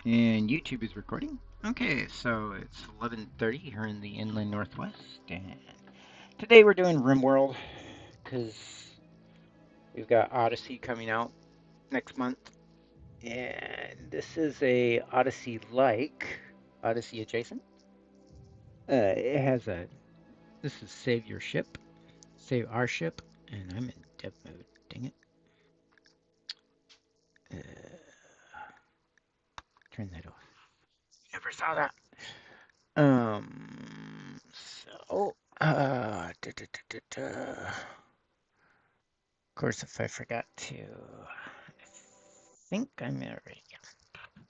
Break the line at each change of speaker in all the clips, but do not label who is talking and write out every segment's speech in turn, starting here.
And YouTube is recording. Okay, so it's 11:30 here in the inland northwest, and today we're doing RimWorld because we've got Odyssey coming out next month, and this is a Odyssey-like, Odyssey adjacent. It has a this is save your ship, save our ship, and I'm in dev mode. Dang it! Turn that off. Never saw that. So, of course, if I forgot to, I think I'm already.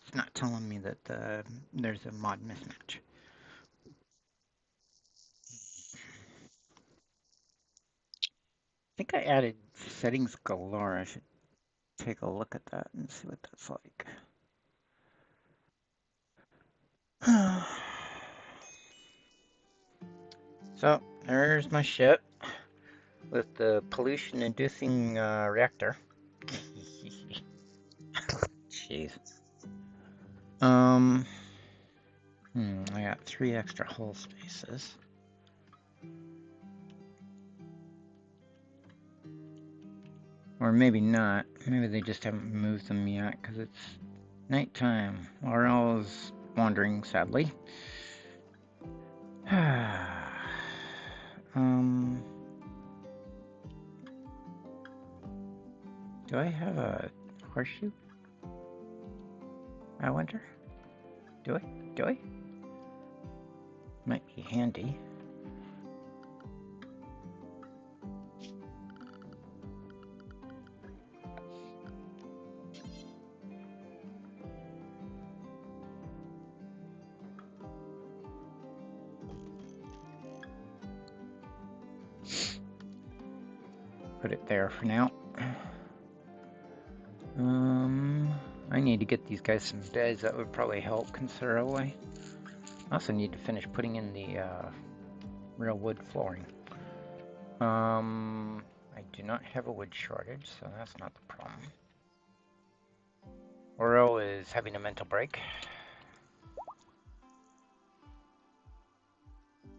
It's not telling me that there's a mod mismatch. I think I added settings galore. I should take a look at that and see what that's like. So, there's my ship with the pollution-inducing reactor. Jeez. Um, I got 3 extra hull spaces. Or maybe not. Maybe they just haven't moved them yet because it's nighttime. Laurel is wandering sadly. um, do I have a horseshoe? I wonder. Do I? Do I? Might be handy. Put it there for now. I need to get these guys some beds. That would probably help considerably. I also need to finish putting in the real wood flooring. I do not have a wood shortage, so that's not the problem. Oro is having a mental break.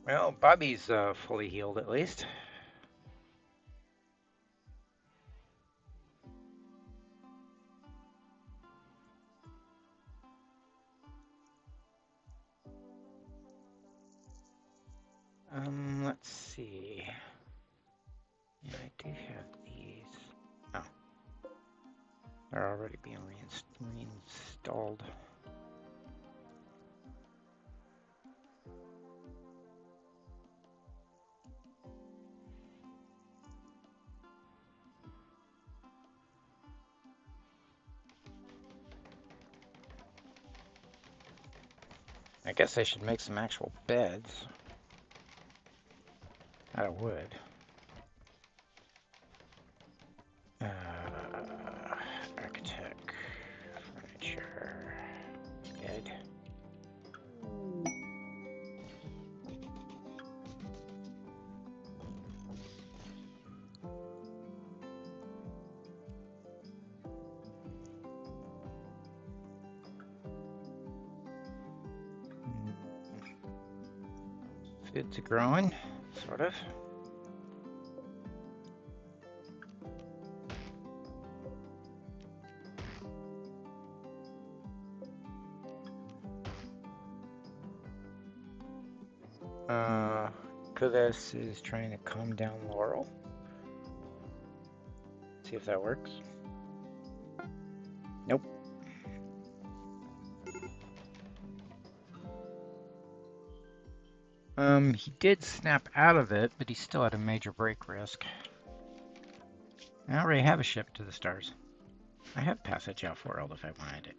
Well, Bobby's fully healed at least. Let's see. Yeah, I do have these. Oh, they're already being reinstalled. I guess I should make some actual beds out of wood. Architect, furniture, bed. Food's growing, sort of. Kudos is trying to calm down Laurel. See if that works. Nope. He did snap out of it, but he's still at a major break risk. I already have a ship to the stars. I have passage out for world if I wanted it.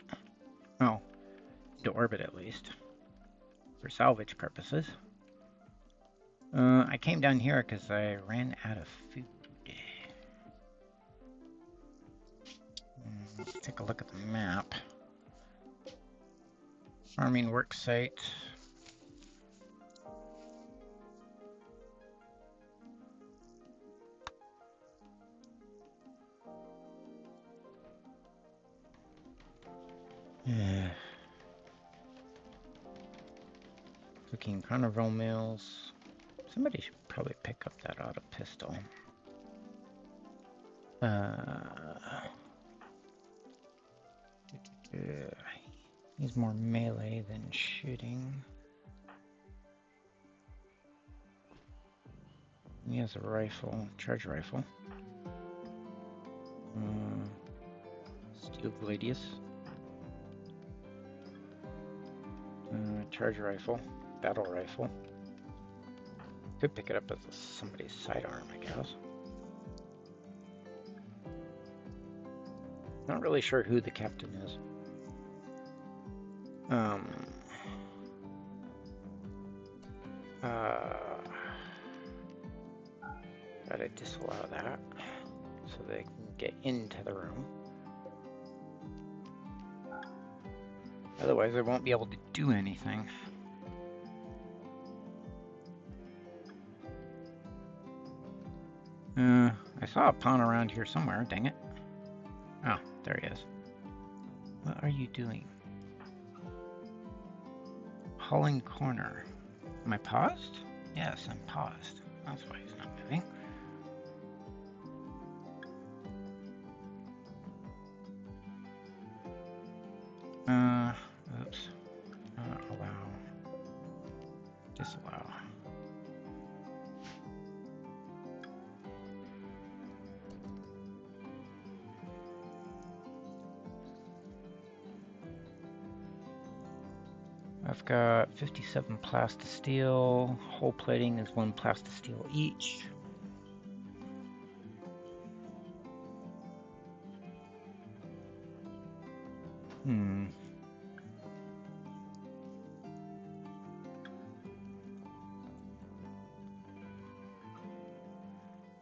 Oh, to orbit at least. For salvage purposes. I came down here because I ran out of food. Let's take a look at the map. Farming work site. looking carnival mills. Somebody should probably pick up that auto pistol. He's more melee than shooting. He has a rifle, charge rifle. Steel gladius. Charge rifle, battle rifle. Could pick it up as somebody's sidearm, I guess. Not really sure who the captain is. Gotta disallow that so they can get into the room. Otherwise, I won't be able to do anything. I saw a pawn around here somewhere, dang it. Oh, there he is. What are you doing? Hauling corner. Am I paused? Yes, I'm paused. That's why he's not moving. Oops. Allow. Disallow. I've got 57 plastisteel. Hole plating is 1 plastisteel each.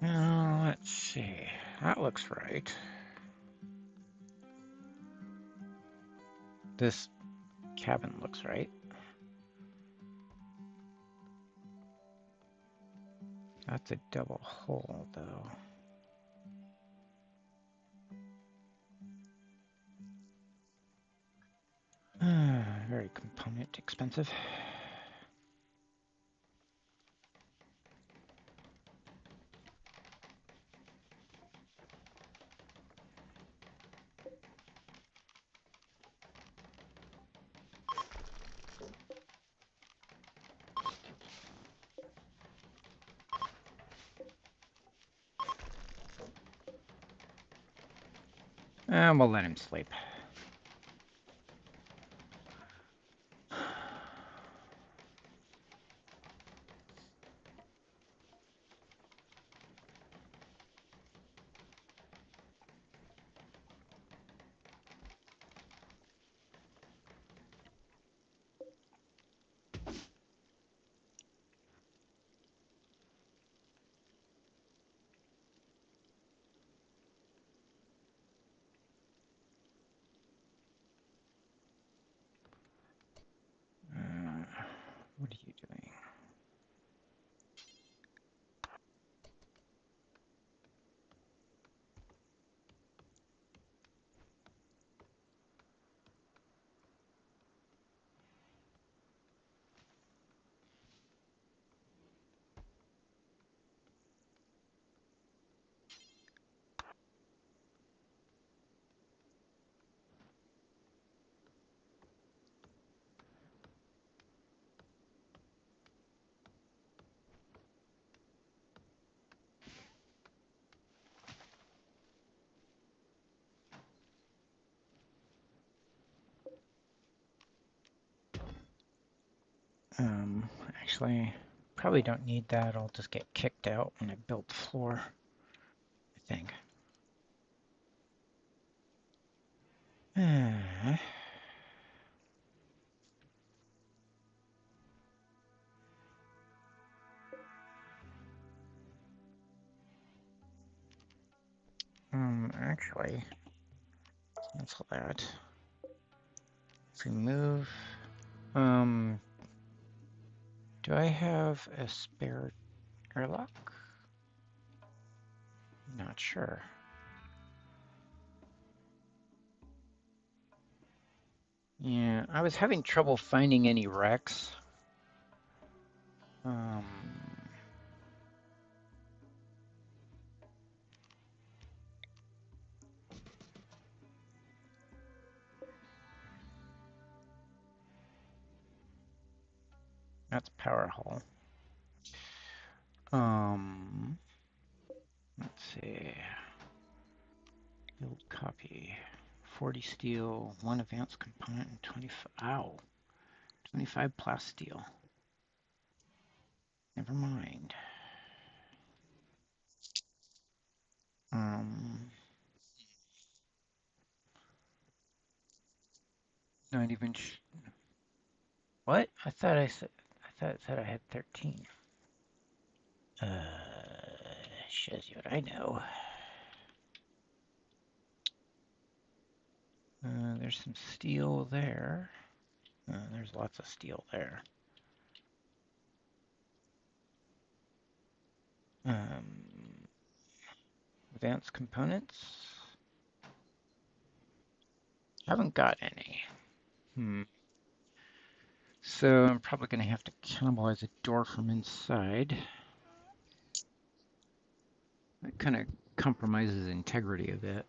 Let's see. That looks right. This cabin looks right. That's a double hole, though. Very component expensive. And we'll let him sleep. What are you doing? Actually, probably don't need that. I'll just get kicked out when I build the floor, I think. Actually, cancel that. If we move, do I have a spare airlock? Not sure. Yeah, I was having trouble finding any wrecks. That's power hull. Let's see. Build copy. 40 steel, 1 advanced component, and 25. Ow. 25 plasteel. Never mind. Not even. What? I thought it said I had 13. Shows you what I know. There's some steel there. There's lots of steel there. Advanced components. Haven't got any. So I'm probably going to have to cannibalize a door from inside. That kind of compromises integrity a bit.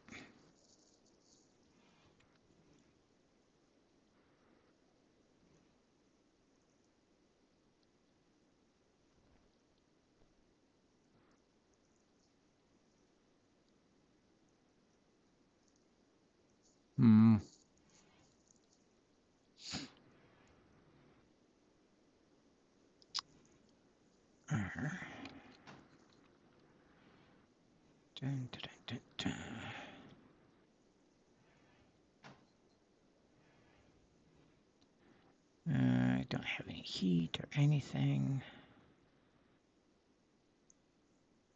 Hmm. Dun, dun, dun, dun. I don't have any heat or anything.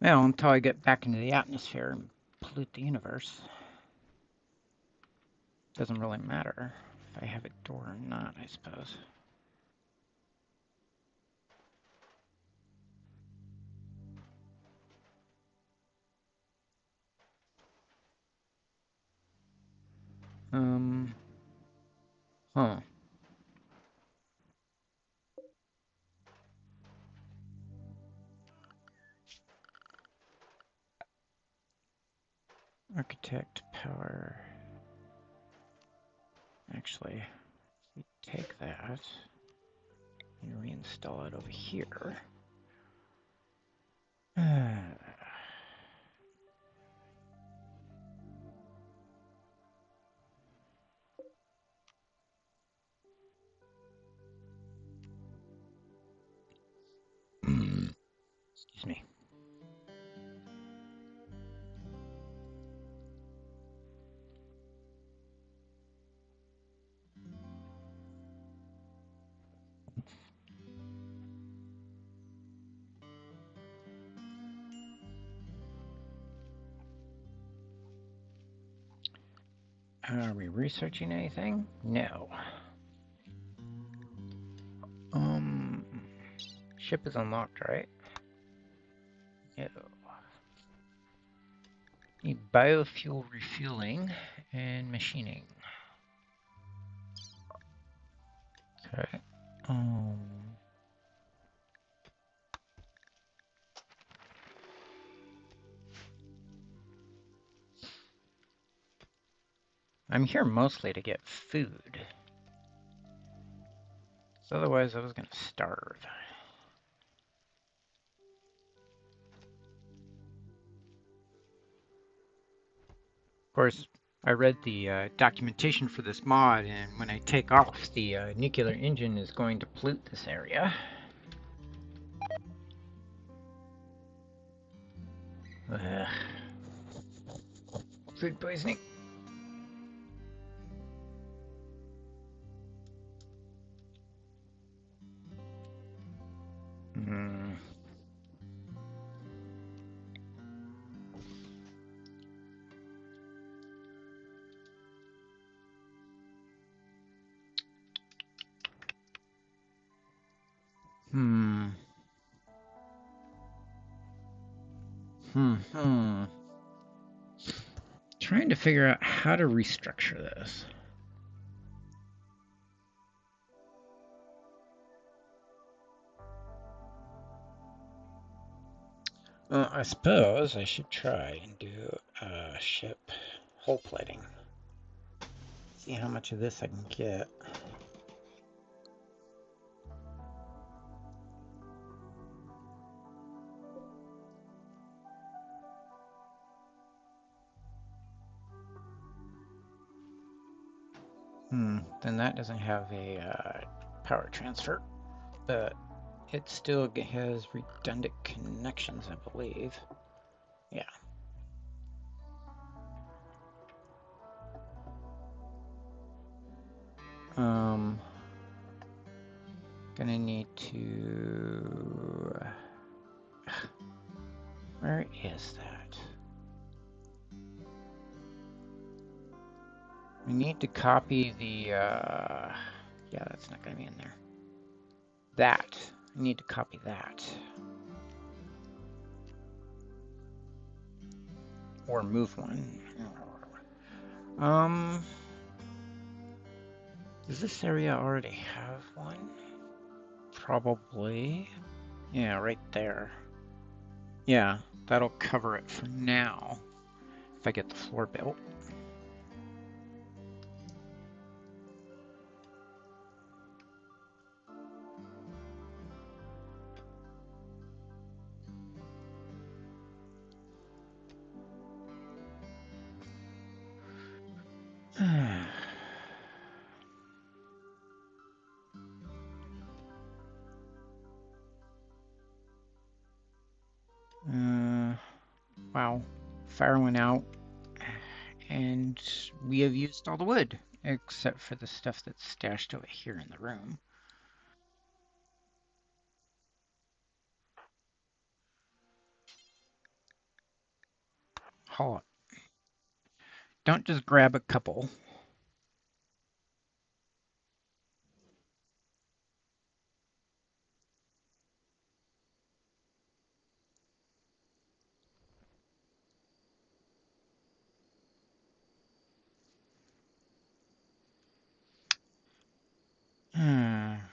Well, until I get back into the atmosphere and pollute the universe. Doesn't really matter if I have a door or not, I suppose. Huh. Architect power. Actually, we take that and reinstall it over here. Excuse me. Are we researching anything? No. Ship is unlocked, right? No. Need biofuel refueling and machining. Okay. I'm here mostly to get food. So otherwise I was gonna starve. Of course, I read the documentation for this mod, and when I take off, the nuclear engine is going to pollute this area. Ugh. Food poisoning. Trying to figure out how to restructure this. Well, I suppose I should try and do ship hull plating. See how much of this I can get. Then that doesn't have a power transfer, but it still has redundant connections, I believe. Yeah. Gonna need to... Where is that? We need to copy the, yeah, that's not gonna be in there. That. I need to copy that. Or move one. Does this area already have one? Probably. Yeah, right there. Yeah, that'll cover it for now. If I get the floor built. Wow. Fire went out. And we have used all the wood. Except for the stuff that's stashed over here in the room. Hold on. Don't just grab a couple.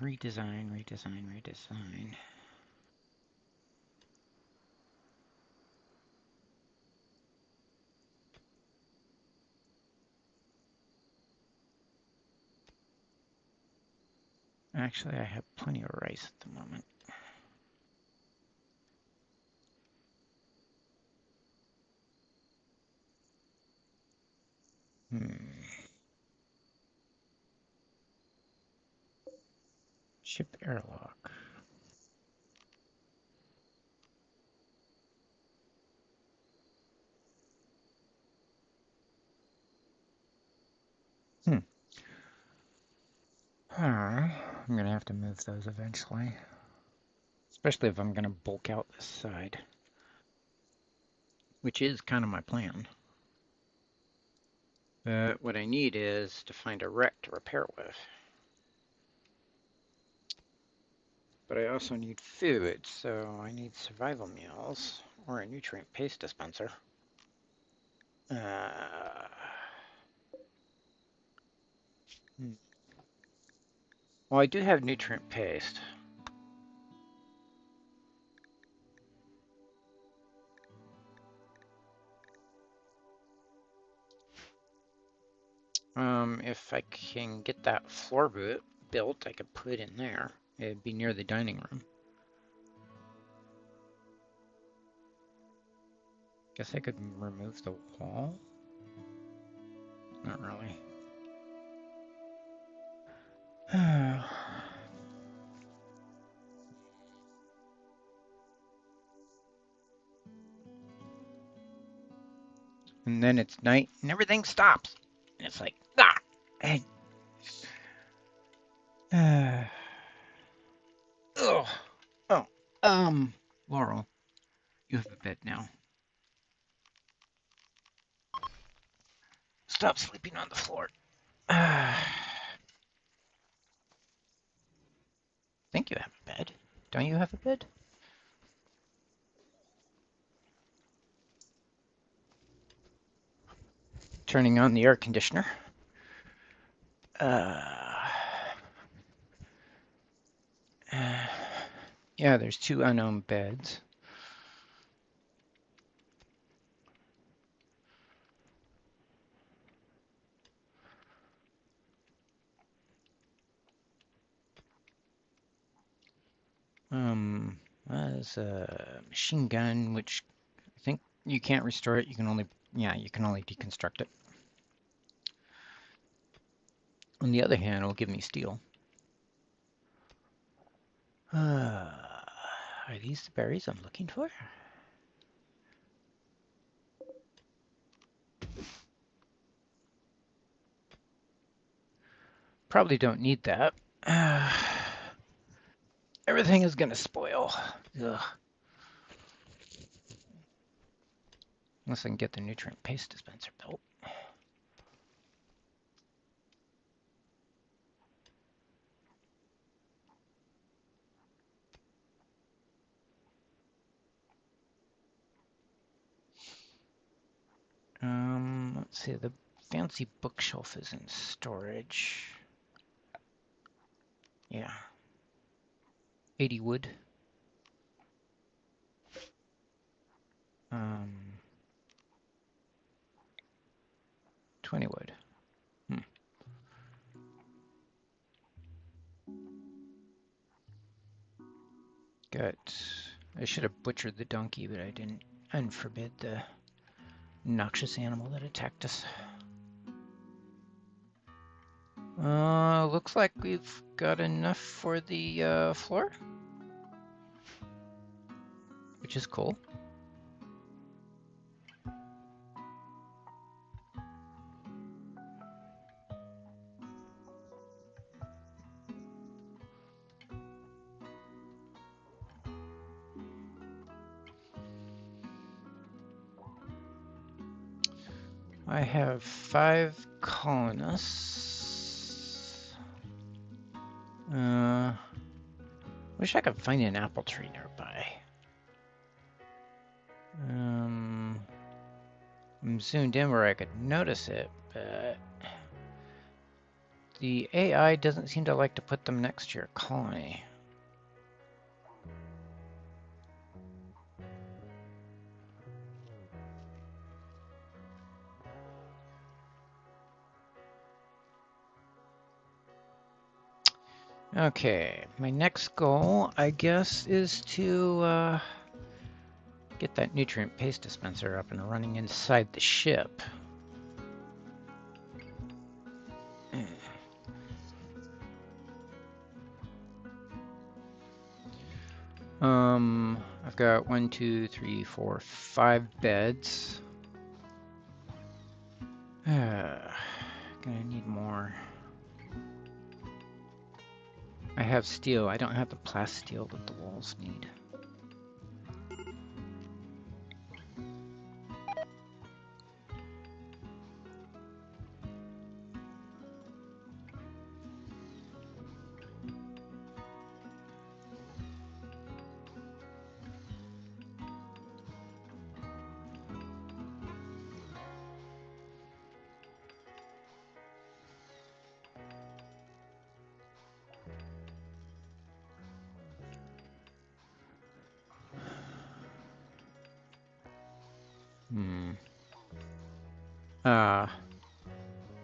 Redesign, redesign, redesign. Actually, I have plenty of rice at the moment. Ship airlock. I'm gonna have to move those eventually. Especially if I'm gonna bulk out this side. Which is kind of my plan. But what I need is to find a wreck to repair with. But I also need food, so I need survival meals or a nutrient paste dispenser. Well, I do have nutrient paste. If I can get that floor built, I could put it in there. It'd be near the dining room. Guess I could remove the wall? Not really. And then it's night and everything stops. And it's like, ah! And, oh, Laurel, you have a bed now. Stop sleeping on the floor. I think you have a bed. Don't you have a bed? Turning on the air conditioner. Yeah, there's 2 unknown beds. There's a machine gun, which I think you can't restore it. You can only, yeah, you can only deconstruct it. On the other hand, it'll give me steel. Are these the berries I'm looking for? Probably don't need that. Everything is gonna spoil. Ugh. Unless I can get the nutrient paste dispenser built. Let's see, the fancy bookshelf is in storage. Yeah. 80 wood. 20 wood. Got. I should have butchered the donkey, but I didn't. And forbid the noxious animal that attacked us. Looks like we've got enough for the floor, which is cool. I have 5 colonists. Wish I could find an apple tree nearby. I'm zoomed in where I could notice it, but the AI doesn't seem to like to put them next to your colony. Okay, my next goal, I guess, is to get that nutrient paste dispenser up and running inside the ship. I've got 1, 2, 3, 4, 5 beds. Gonna need more. I have steel. I don't have the plasteel that the walls need.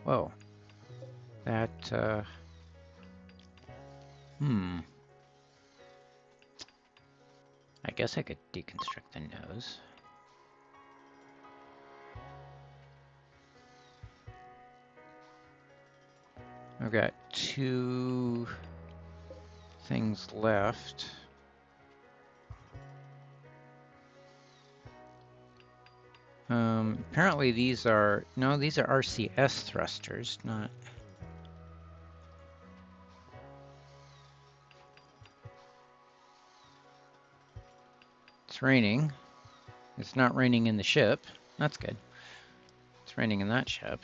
Whoa. That, I guess I could deconstruct the nose. I've got 2 things left. Apparently these are, no, these are RCS thrusters, not... It's raining. It's not raining in the ship. That's good. It's raining in that ship.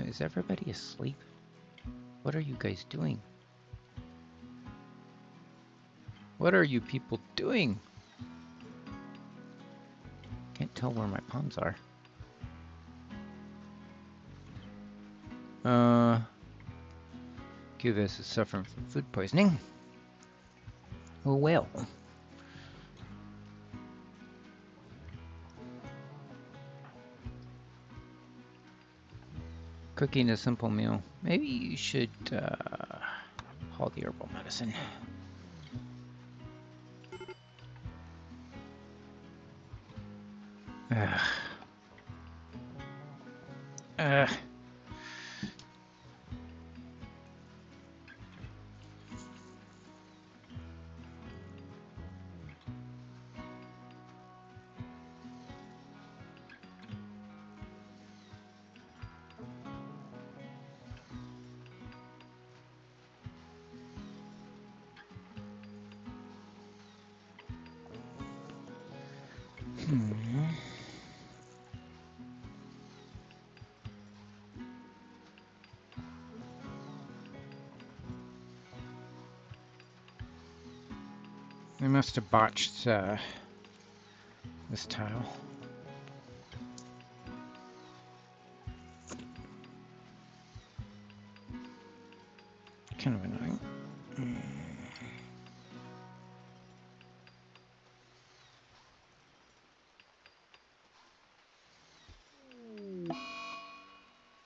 Is everybody asleep? What are you guys doing? What are you people doing? Can't tell where my pawns are. Cubis is suffering from food poisoning. Oh well. Cooking a simple meal. Maybe you should haul the herbal medicine. Ugh. Ugh. Hmm. They must have botched this tile. Kind of annoying.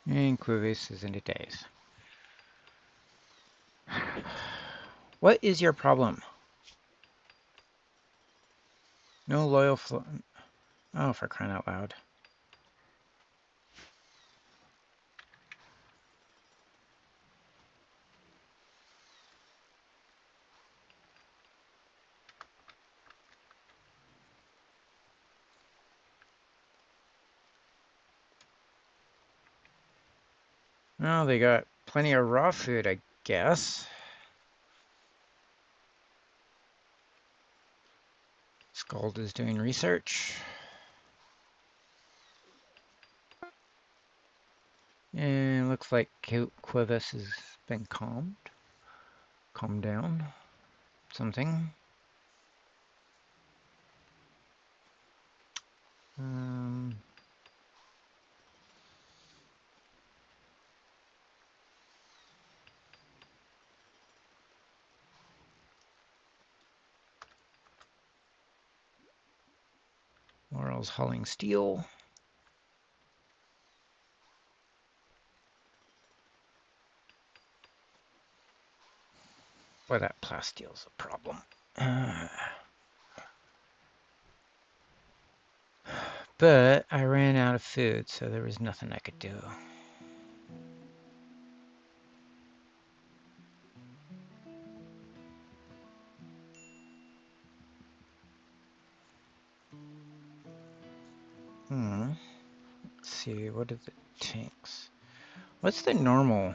And Quivus is into days. What is your problem? No loyal flow. Oh, for crying out loud. Well, they got plenty of raw food, I guess. Scald is doing research. And looks like Quivus has been calmed. Calmed down. Something. Um, Laurel's hauling steel. Boy, that plasteel's a problem. But I ran out of food, so there was nothing I could do. Let's see, what are the tanks? What's the normal?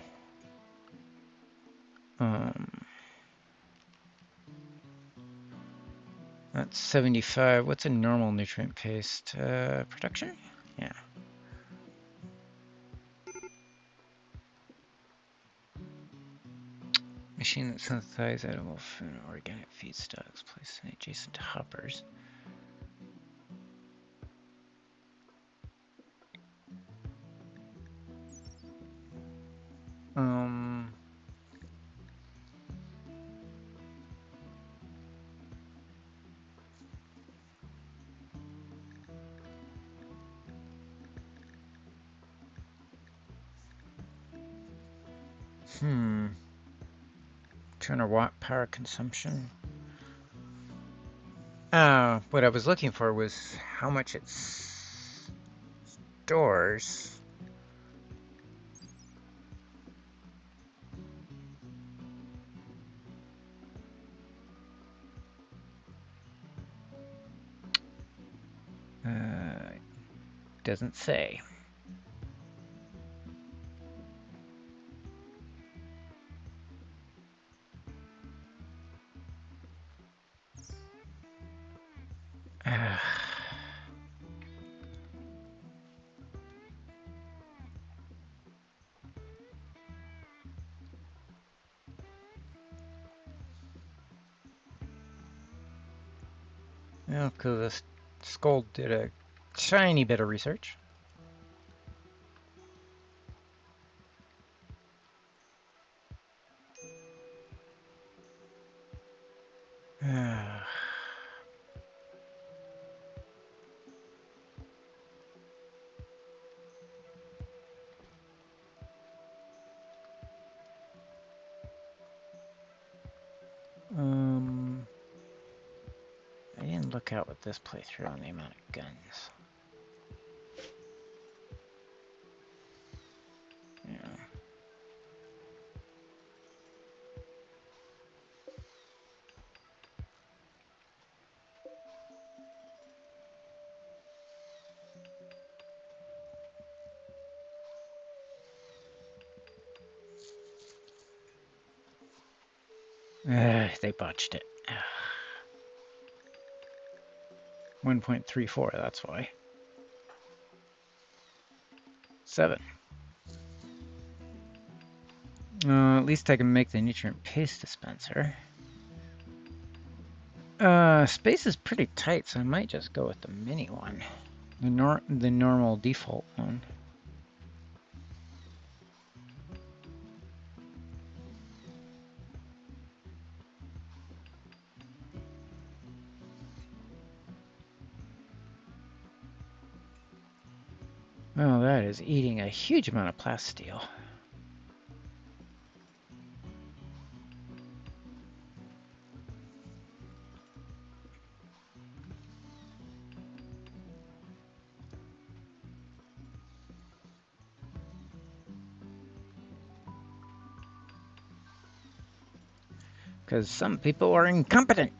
That's 75. What's a normal nutrient paste? Production? Yeah. Machine that synthesizes edible food and organic feedstocks placed adjacent to hoppers. Hmm. 200-watt power consumption. What I was looking for was how much it stores. Doesn't say. Well, because Skull did a tiny bit of research. I didn't look out with this playthrough on the amount of guns. They botched it. 1.34, that's why. 7. At least I can make the nutrient paste dispenser. Space is pretty tight, so I might just go with the mini one. The normal default one. Oh, that is eating a huge amount of plasteel. Because some people are incompetent.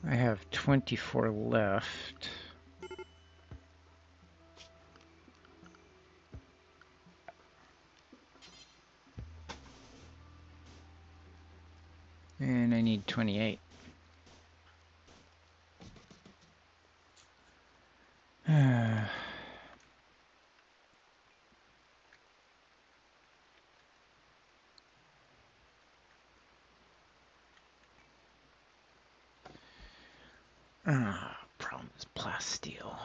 I have 24 left. And I need 28. Problem is plasteel.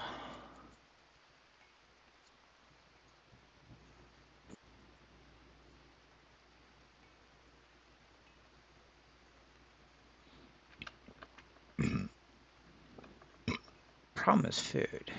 Problem is food.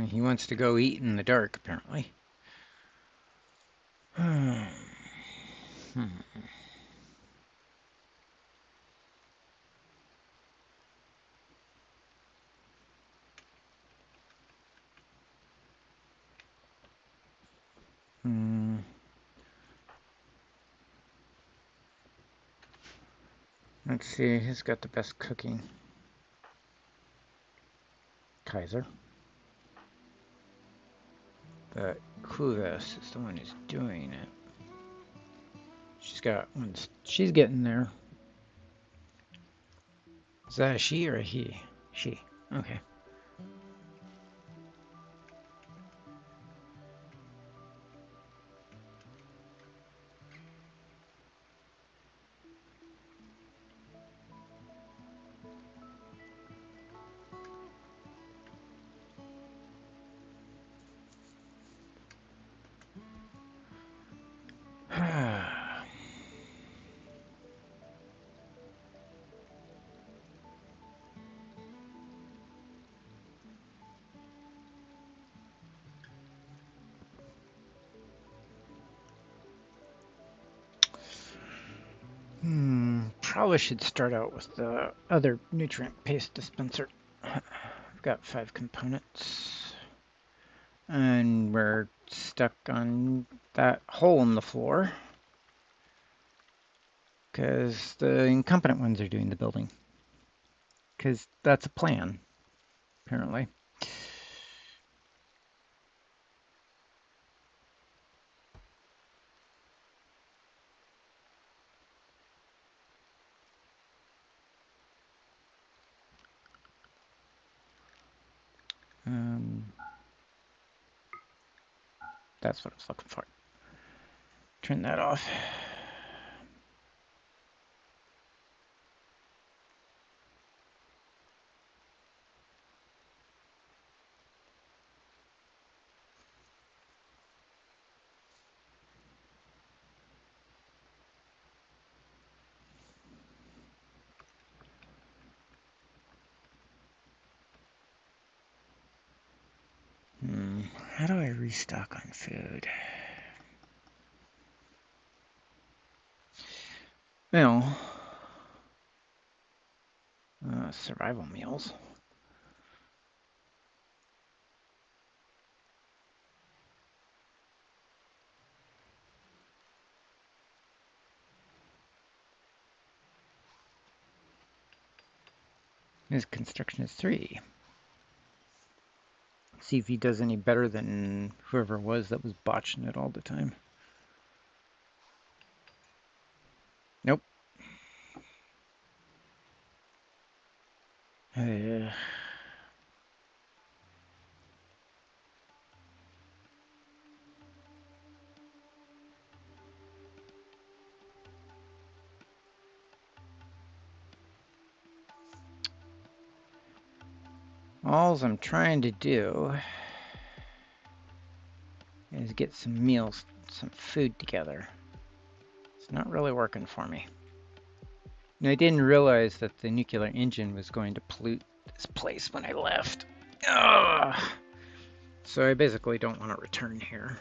He wants to go eat in the dark, apparently. Let's see, who's got the best cooking? Kaiser. But Kuvis is the one who's doing it. She's getting there. Is that a she or a he? She. Okay. Probably should start out with the other nutrient paste dispenser. I've got 5 components. And we're stuck on that hole in the floor. Because the incompetent ones are doing the building. Because that's a plan, apparently. That's what I was looking for. Turn that off. How do I restock on food? Well, survival meals. His construction is 3. See if he does any better than whoever it was that was botching it all the time. Nope. All I'm trying to do is get some meals, some food together. It's not really working for me. And I didn't realize that the nuclear engine was going to pollute this place when I left. Ugh. So I basically don't want to return here.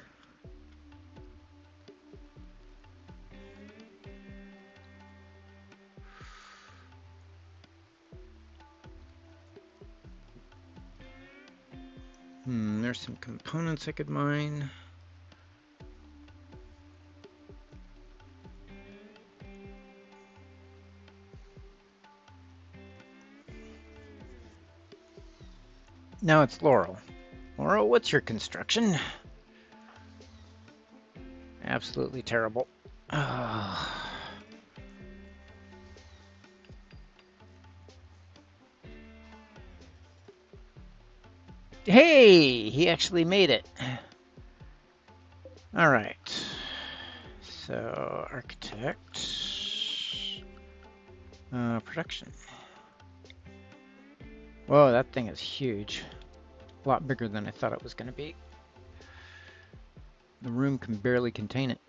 There's some components I could mine. Now it's Laurel. Laurel, what's your construction? Absolutely terrible. Hey, he actually made it. All right. So, architect. Production. Whoa, that thing is huge. A lot bigger than I thought it was going to be. The room can barely contain it.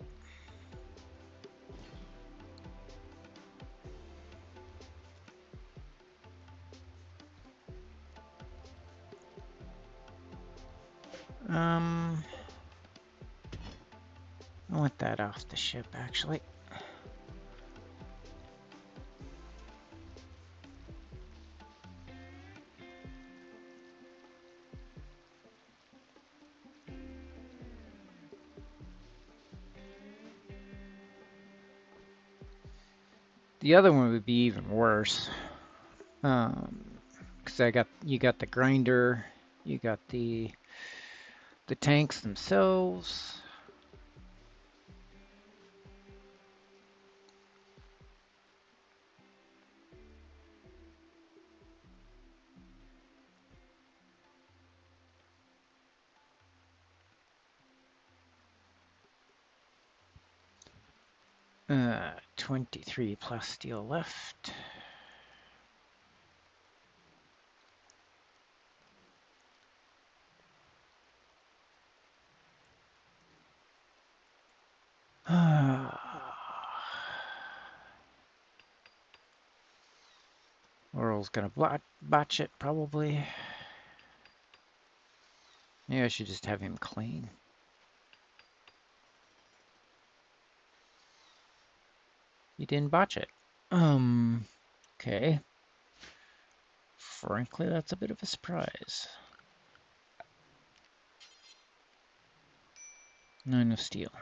I want that off the ship, actually. The other one would be even worse. Because you got the grinder, you got the tanks themselves. Uh, 23 plus steel left. Laurel's gonna botch it, probably. Maybe I should just have him clean. He didn't botch it. Okay. Frankly, that's a bit of a surprise. 9 of steel.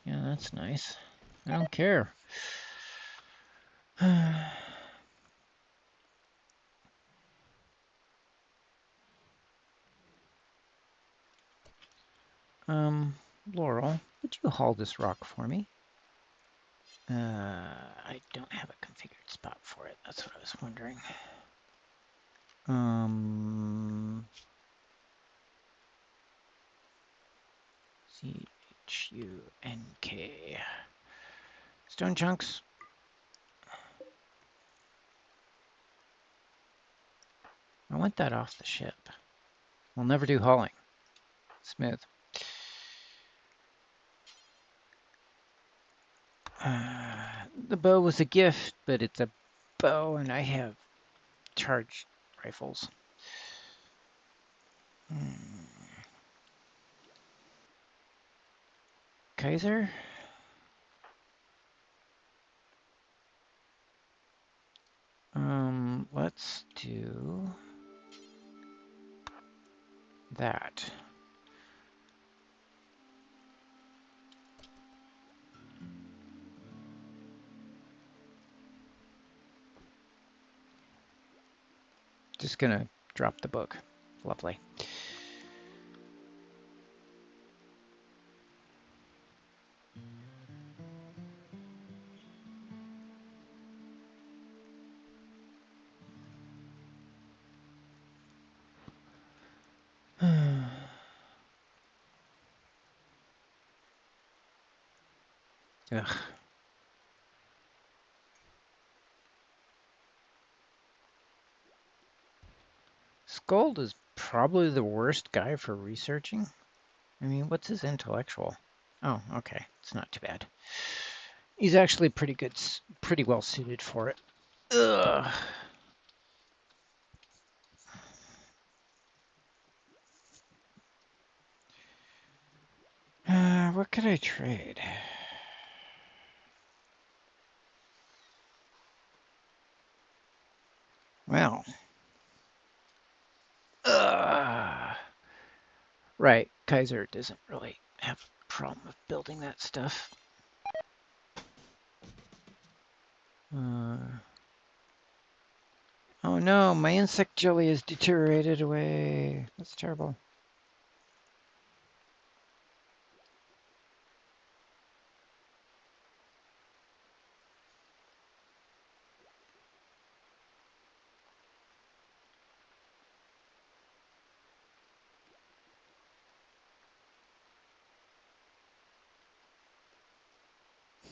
Yeah, that's nice. I don't care. Laurel, would you haul this rock for me? I don't have a configured spot for it. That's what I was wondering. H-U-N-K. Stone chunks. I want that off the ship. We'll never do hauling. Smooth. The bow was a gift, but it's a bow and I have charged rifles. Kaiser? Let's do that. Just gonna drop the book. Lovely. Ugh. Scold is probably the worst guy for researching. I mean, what's his intellectual? Oh, okay. It's not too bad. He's actually pretty good, pretty well suited for it. Ugh. What could I trade? Well, right. Kaiser doesn't really have a problem with building that stuff. Oh no, my insect jelly is deteriorated away. That's terrible.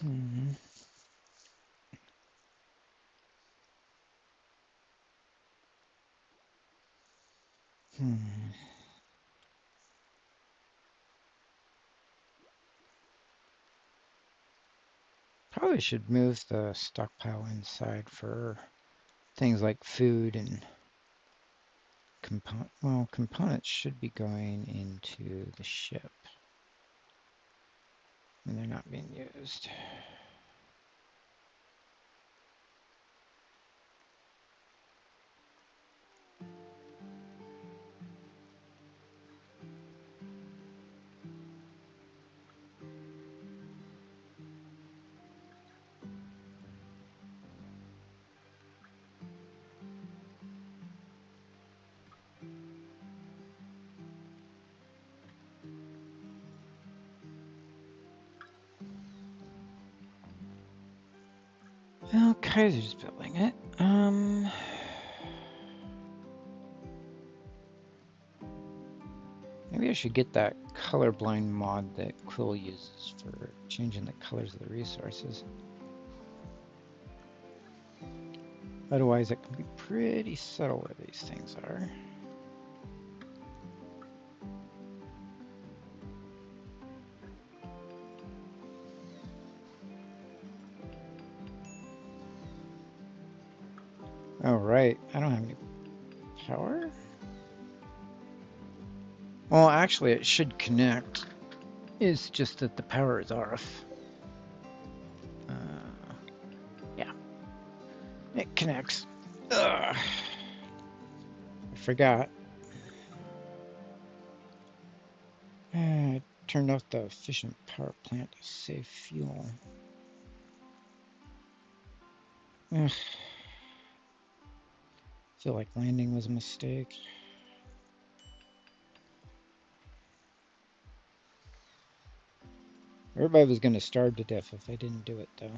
Hmm. Probably should move the stockpile inside for things like food and components should be going into the ship. And they're not being used. Well, Kaiser's building it. Maybe I should get that colorblind mod that Quill uses for changing the colors of the resources. Otherwise, it can be pretty subtle where these things are. Oh, right. I don't have any power? Well, actually, it should connect. It's just that the power is off. Yeah. It connects. Ugh. I forgot. I turned off the efficient power plant to save fuel. Ugh. Feel like landing was a mistake. Everybody was going to starve to death if I didn't do it, though.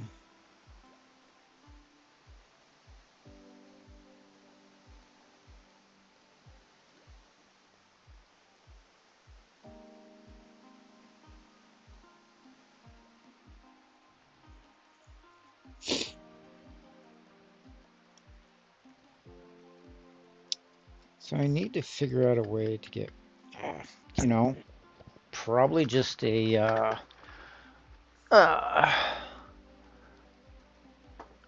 So I need to figure out a way to get, you know, probably just a uh,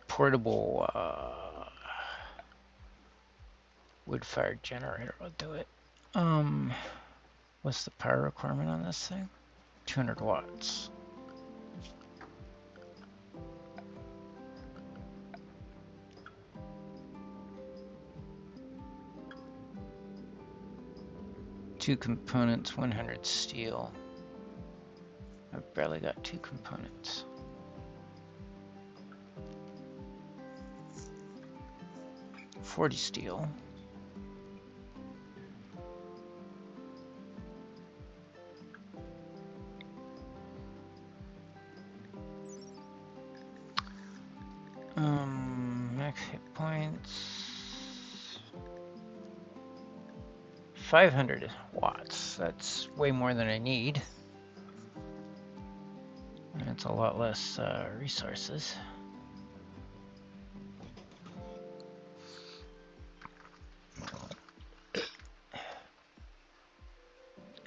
portable wood-fired generator will do it. What's the power requirement on this thing? 200 watts. Two components, 100 steel. I've barely got two components. $40 steel. Max hit points. 500 watts. That's way more than I need. And it's a lot less resources.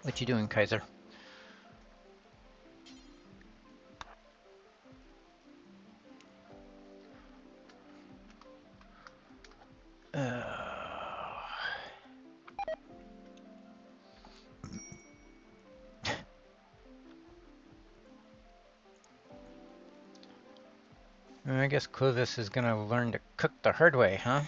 What you doing, Kaiser? I guess Clovis is gonna learn to cook the hard way, huh?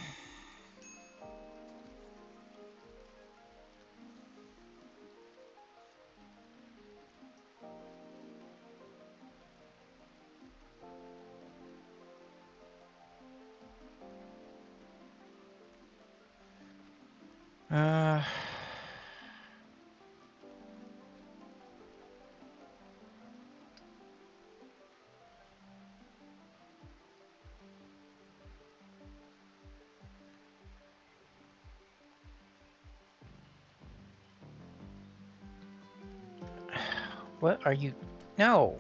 What are you? No!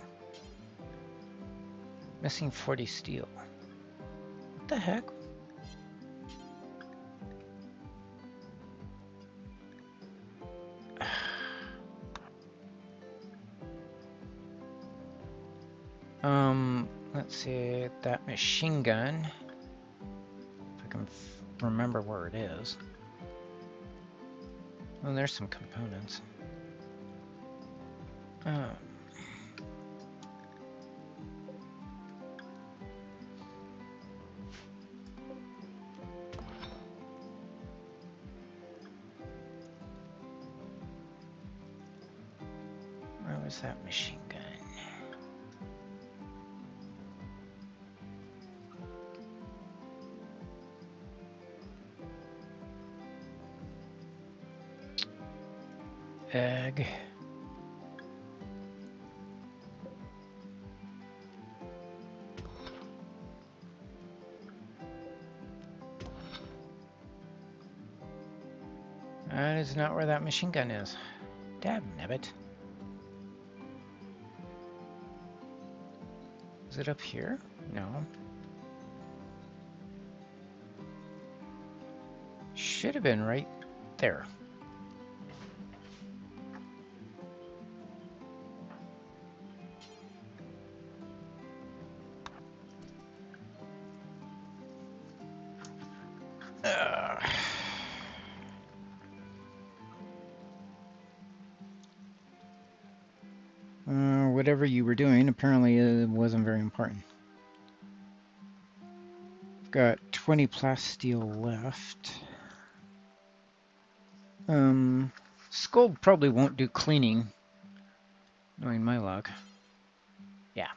Missing 40 steel. What the heck? Let's see, that machine gun. If I can remember where it is. Oh, there's some components. Where was that machine gun? Egg. That is not where that machine gun is. Dab nabbit. Is it up here? No. Should have been right there. Whatever you were doing, apparently it wasn't very important. I've got 20 plasteel left. Skull probably won't do cleaning, knowing my luck. Yeah.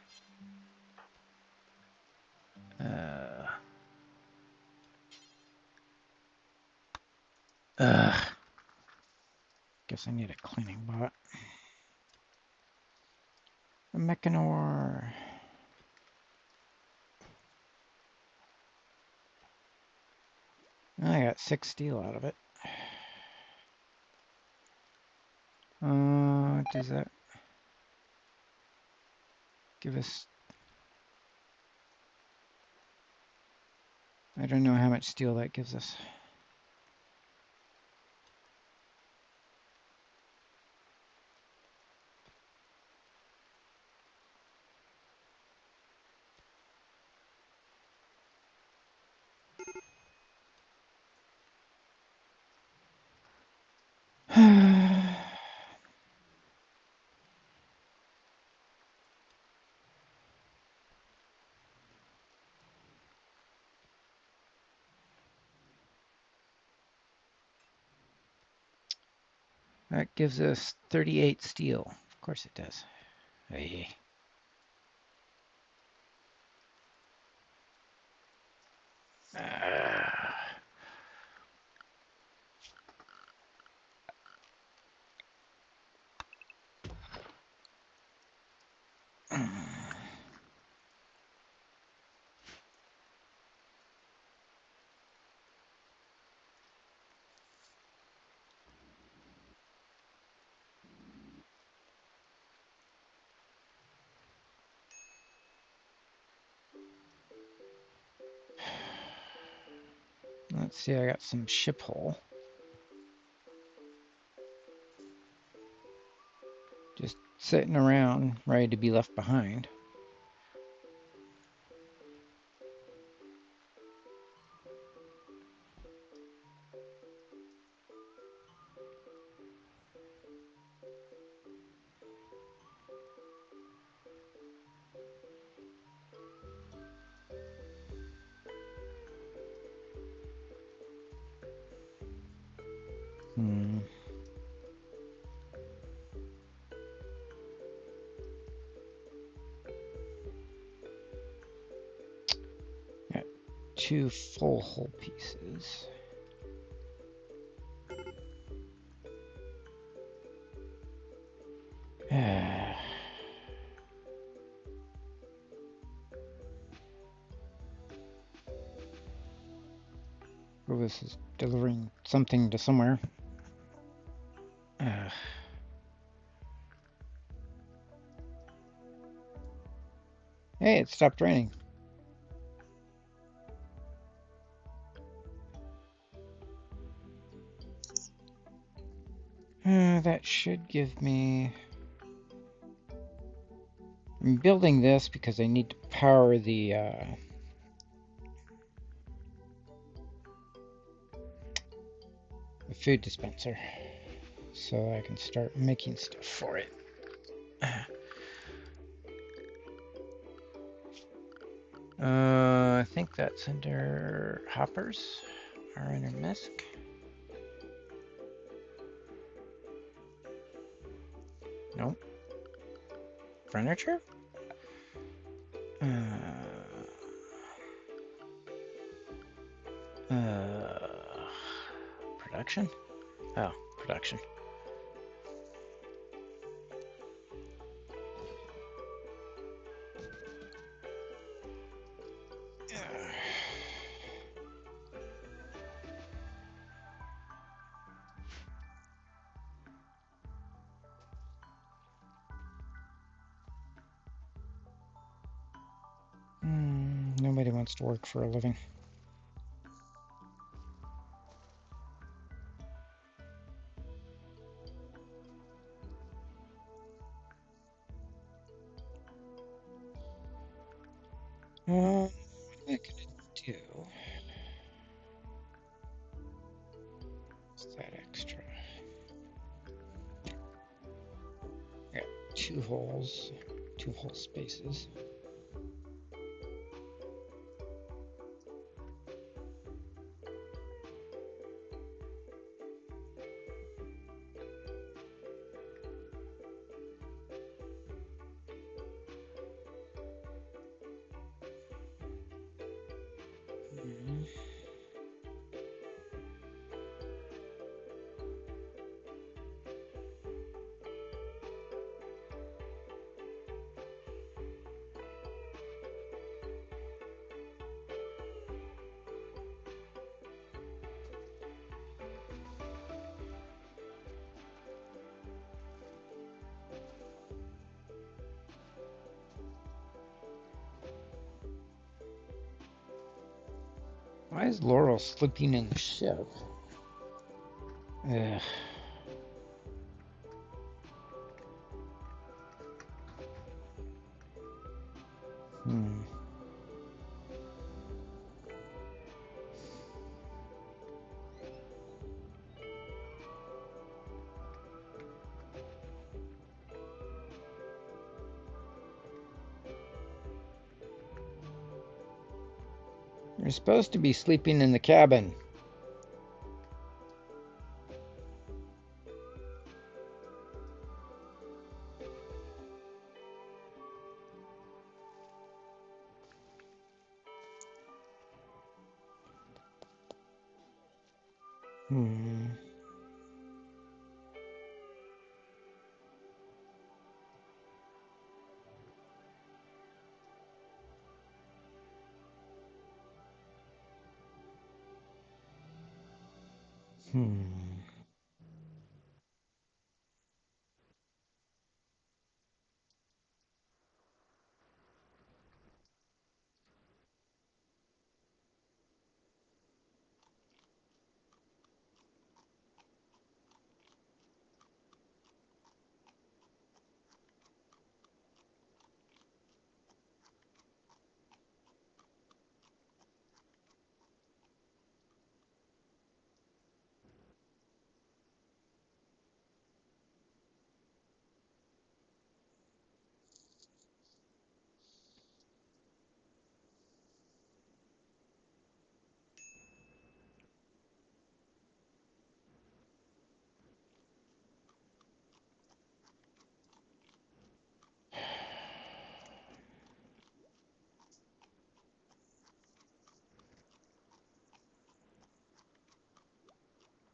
Guess I need a cleaning bot. A Mechanor. I got 6 steel out of it. Does that give us... I don't know how much steel that gives us. That gives us 38 steel. Of course it does. Hey. Let's see, I got some ship hull. Just sitting around, ready to be left behind. Got 2 full hull pieces. Oh, this is delivering something to somewhere. Hey, it stopped raining. That should give me... I'm building this because I need to power the food dispenser so I can start making stuff for it. I think that's under hoppers or under misc. Nope. Furniture? Production? Oh, production. Nobody wants to work for a living. What am I gonna do? What's that extra? I got 2 holes, 2 hole spaces. Why is Laurel sleeping in the ship? Ugh. You're supposed to be sleeping in the cabin. Hmm. Hmm.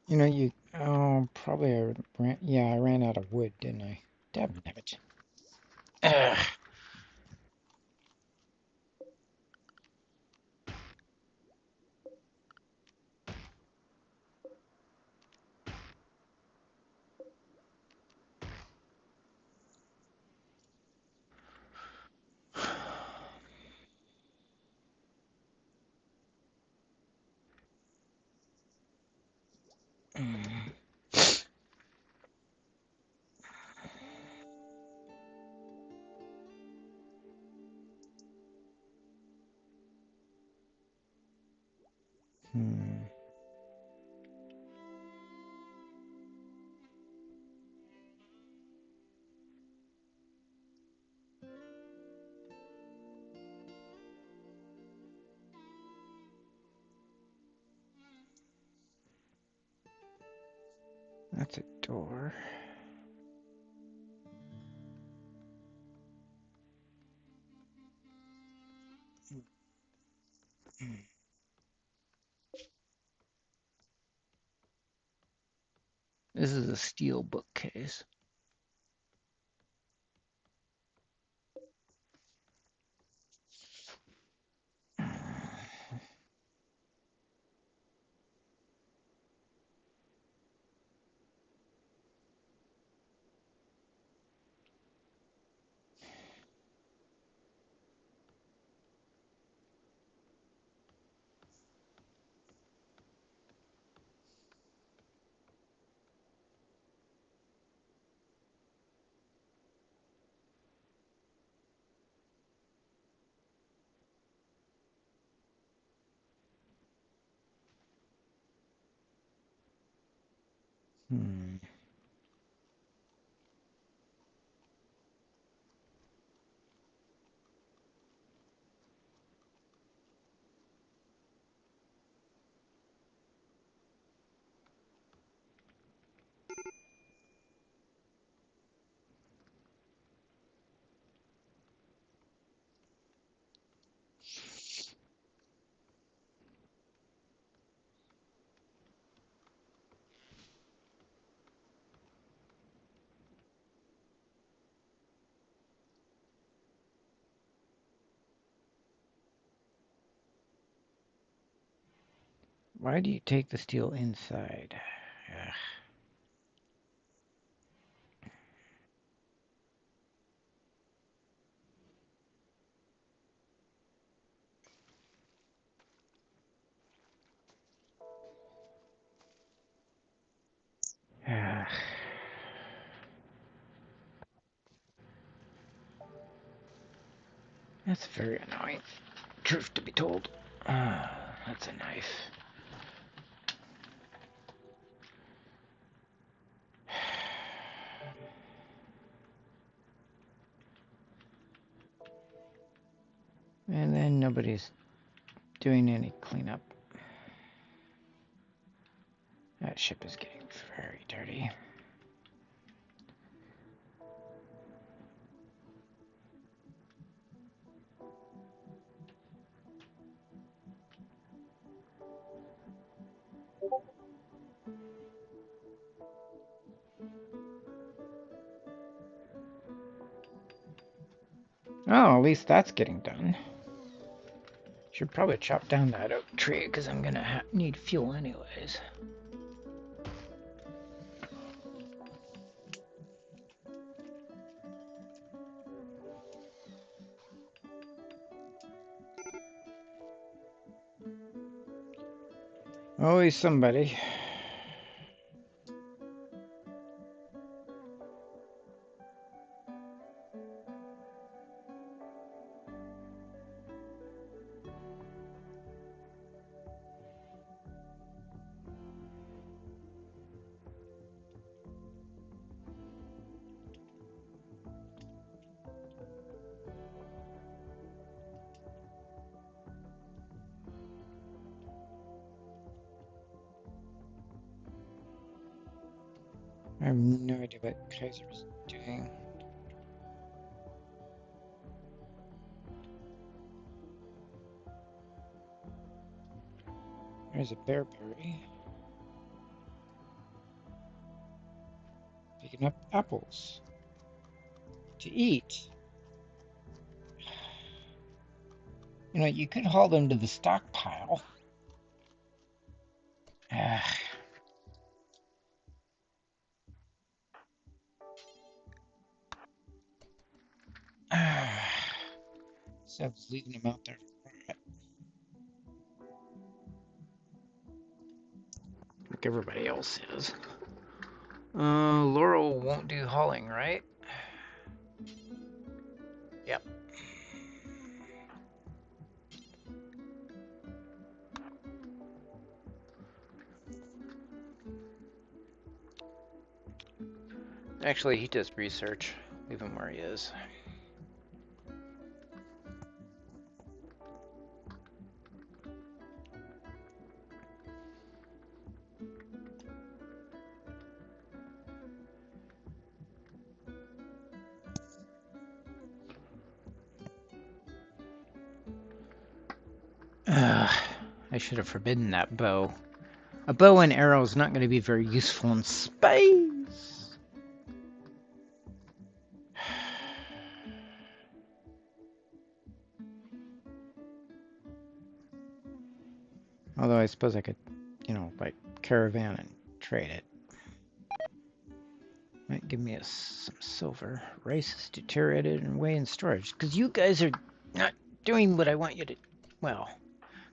You know, probably I ran out of wood, didn't I? Damn it. Ugh. Hmm. That's a door. This is a steel bookcase. Hmm. Why do you take the steel inside? Ugh. Ugh. That's very annoying. Truth to be told. That's a knife. And then nobody's doing any cleanup. That ship is getting very dirty. Oh, at least that's getting done. Should probably chop down that oak tree because I'm gonna need fuel anyways. Always somebody. I have no idea what Kaiser is doing. There's a bearberry. Picking up apples to eat. You know, you could haul them to the stockpile. So I was leaving them out there like everybody else is. Laurel won't do hauling, right? Yep. Actually, he does research. Leave him where he is. I should have forbidden that bow. A bow and arrow is not going to be very useful in space. Although I suppose I could, you know, like caravan and trade it. Might give me some silver. Rice is deteriorated and way in storage. Because you guys are not doing what I want you to. Well,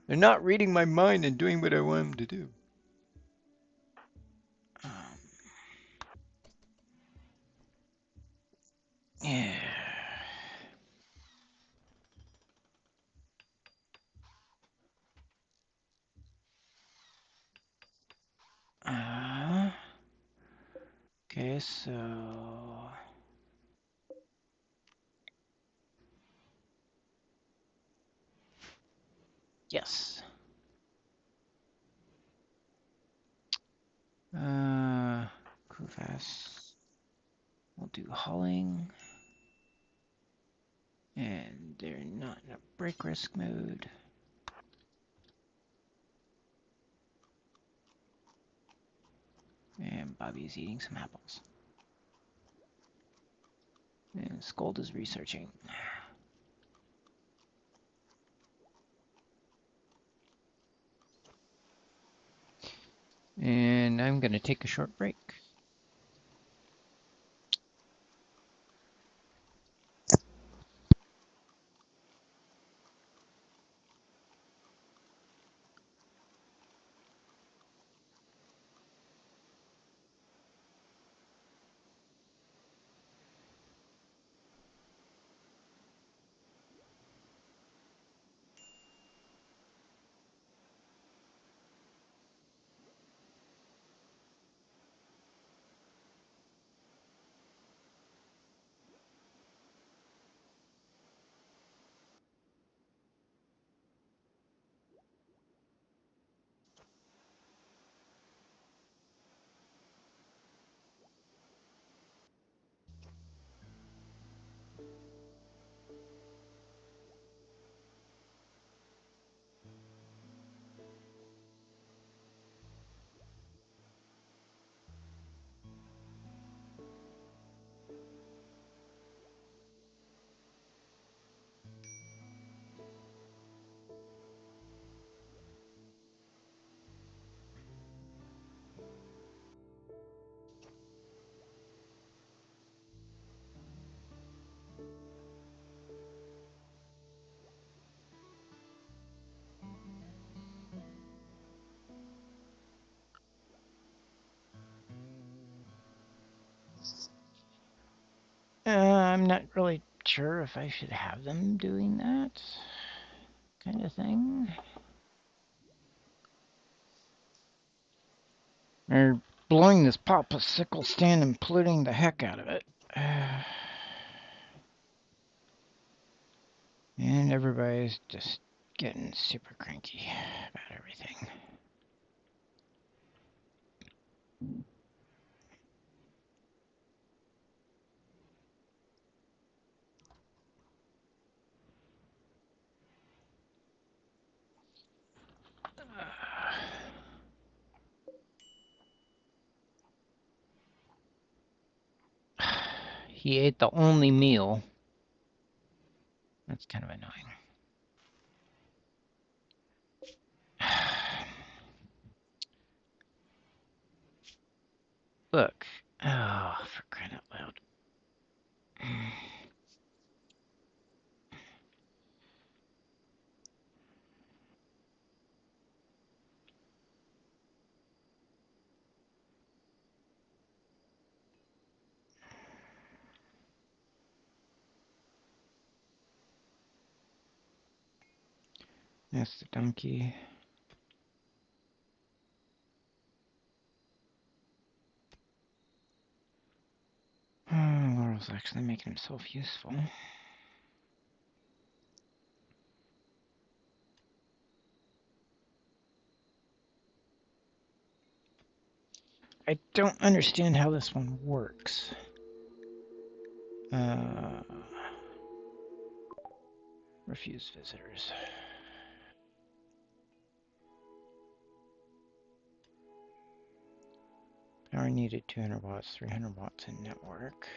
they're not reading my mind and doing what I want them to do. Yeah. Okay, so yes. Kuvas. We'll do hauling. And they're not in a break risk mode. And Bobby's eating some apples. And Scold is researching. And I'm going to take a short break. I'm not really sure if I should have them doing that kind of thing. They're blowing this popsicle stand and polluting the heck out of it. And everybody's just getting super cranky about everything. He ate the only meal. That's kind of annoying. Look. Oh, for crying out loud. That's the donkey. Oh, Laurel's actually making himself useful. I don't understand how this one works. Refuse visitors. Power needed 200 watts, 300 watts in network.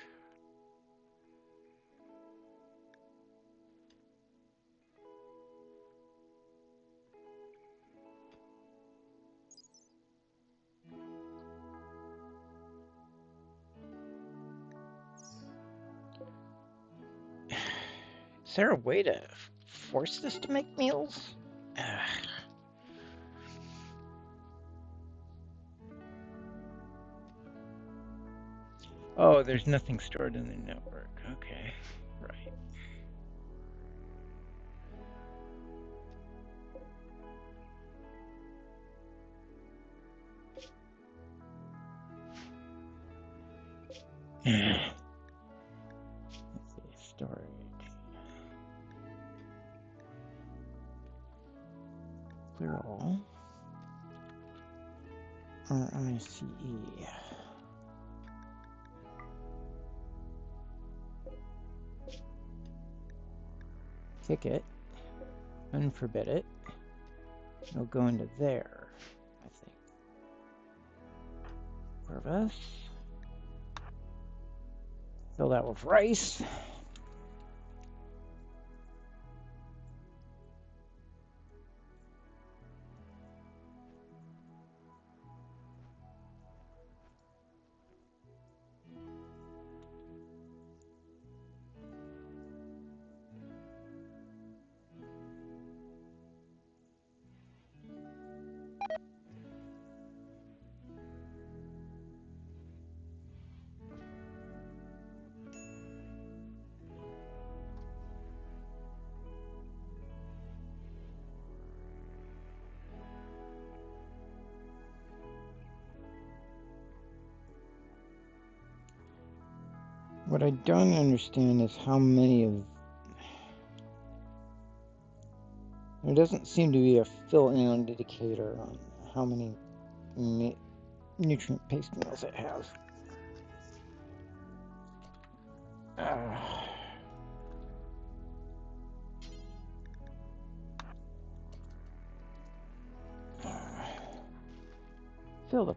Is there a way to force this to make meals? Oh, there's nothing stored in the network. Okay, right. Let's see, storage. Clear all. RICE. Kick it. Unforbid it. It'll go into there, I think. Purpose. Fill that with rice. What I don't understand is how many of... There doesn't seem to be a fill-in indicator on how many nutrient-based meals it has. Fill the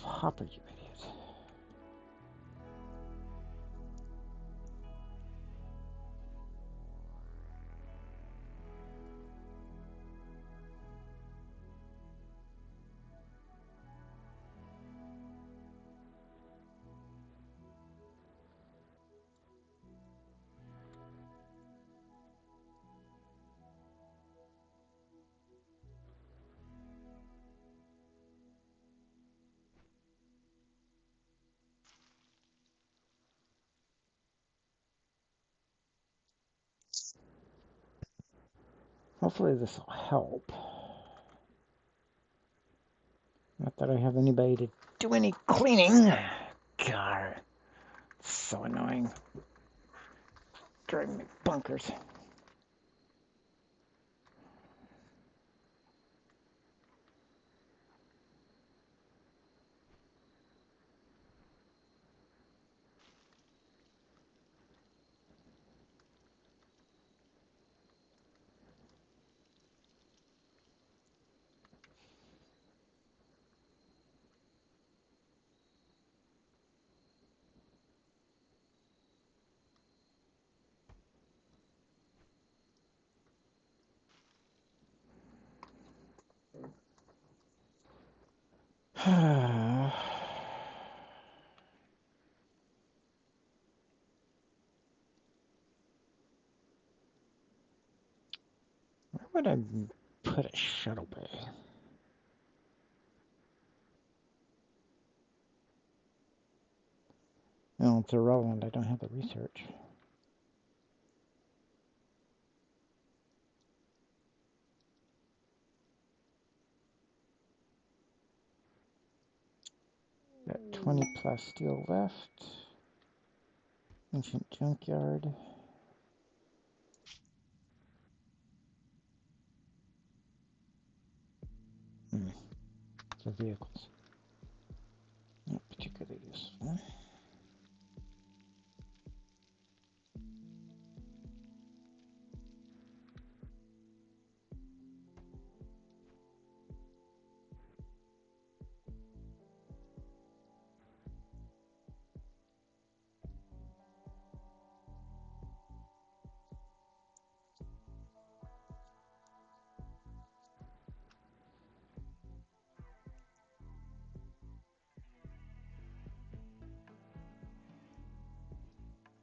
popper, you idiot. Hopefully this will help. Not that I have anybody to do any cleaning. God, it's so annoying. Driving me bunkers. Where would I put a shuttle bay? No, it's irrelevant. I don't have the research. Got 20 plasteel left. Ancient junkyard. For vehicles. Not particularly useful.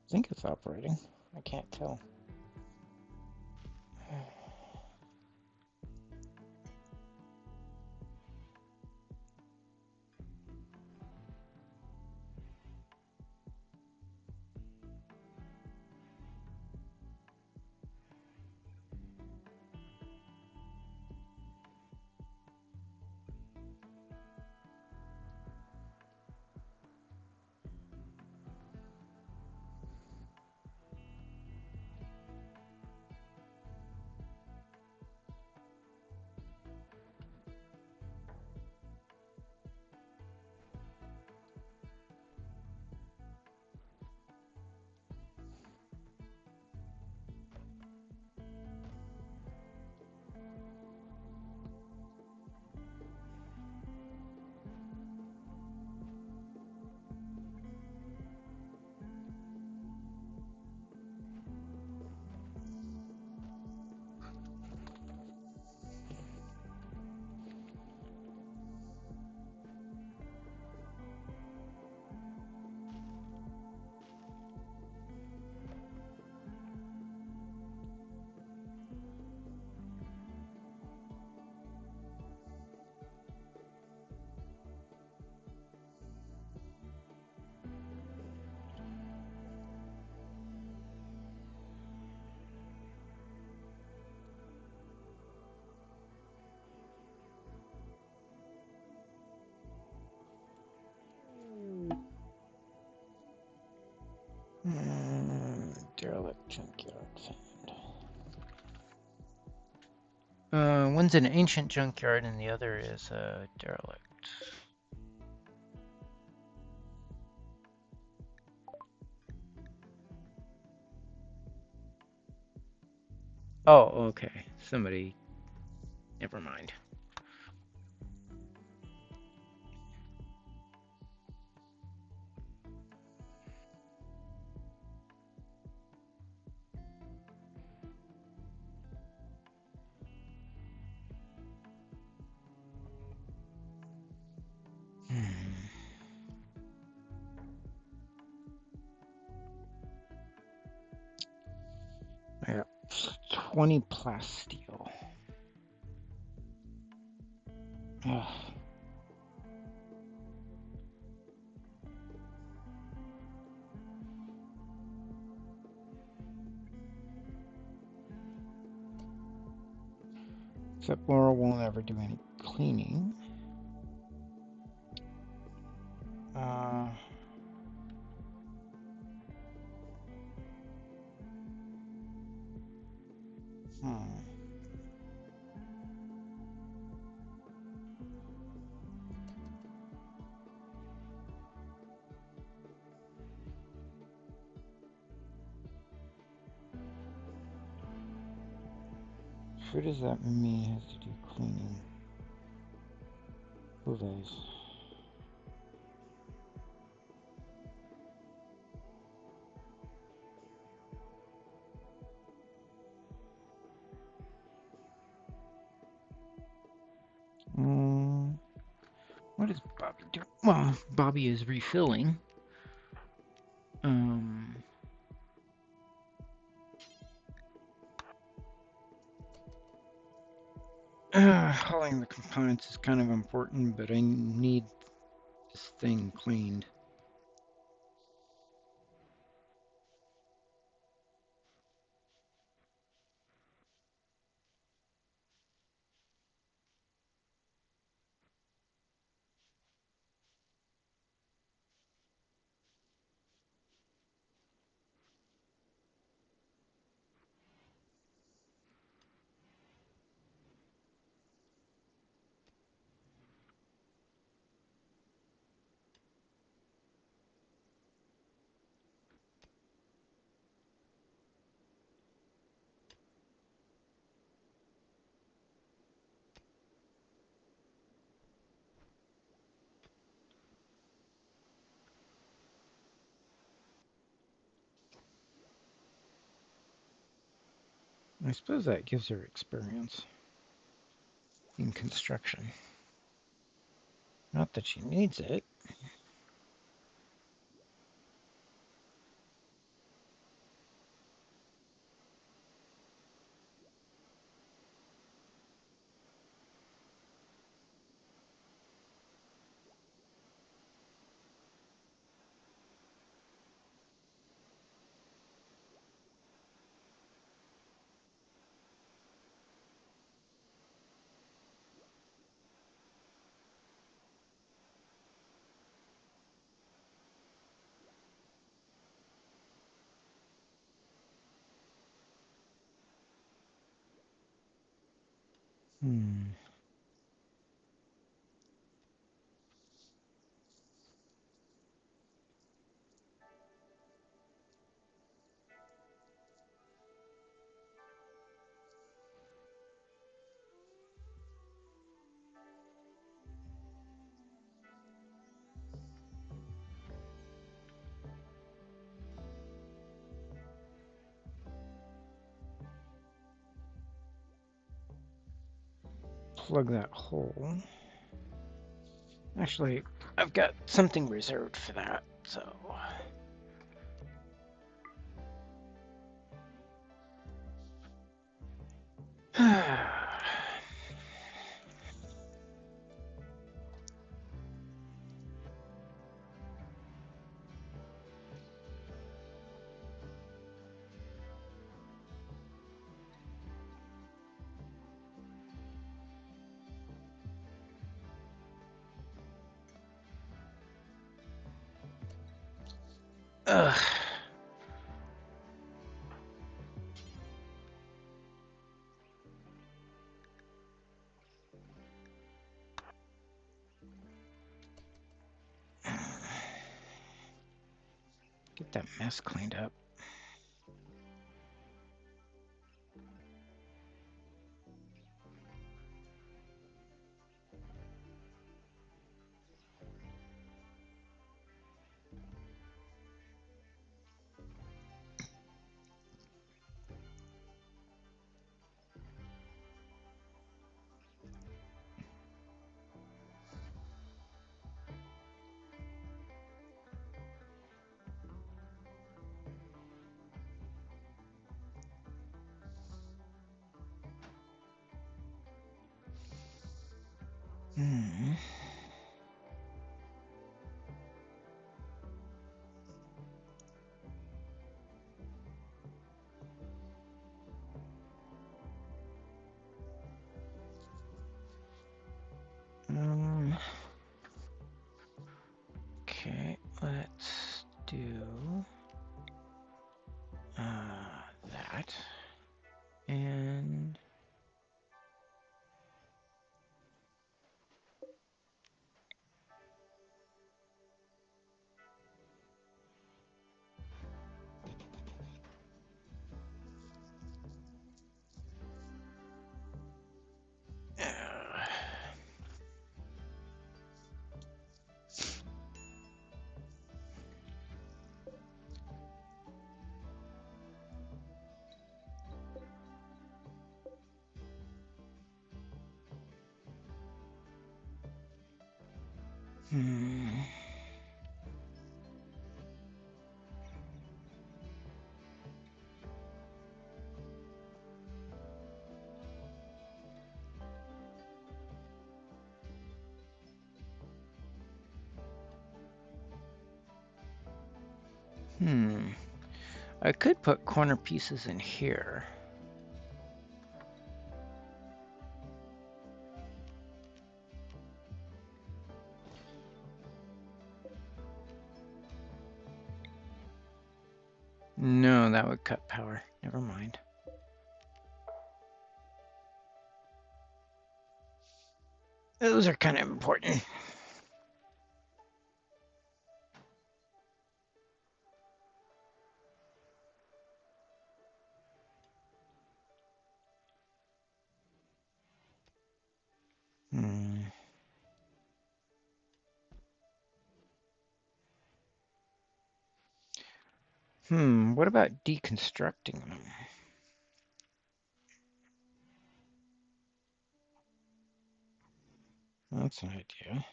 I think it's operating. I can't tell. Derelict junkyard found. One's an ancient junkyard and the other is a derelict. Oh, okay. Somebody. Never mind. I got 20 plasteel. Ugh. Except Laurel won't ever do any cleaning. Uh, hmm. Who does that mean has to do cleaning? Who knows? What is Bobby doing? Well, Bobby is refilling. Um, hauling the components is kind of important, but I need this thing cleaned. I suppose that gives her experience in construction. Not that she needs it. Hmm. Plug that hole. Actually, I've got something reserved for that, so. Ugh. Get that mess cleaned up. Hmm. Hmm. I could put corner pieces in here. No, that would cut power. Never mind. Those are kind of important. What about deconstructing them? That's an idea.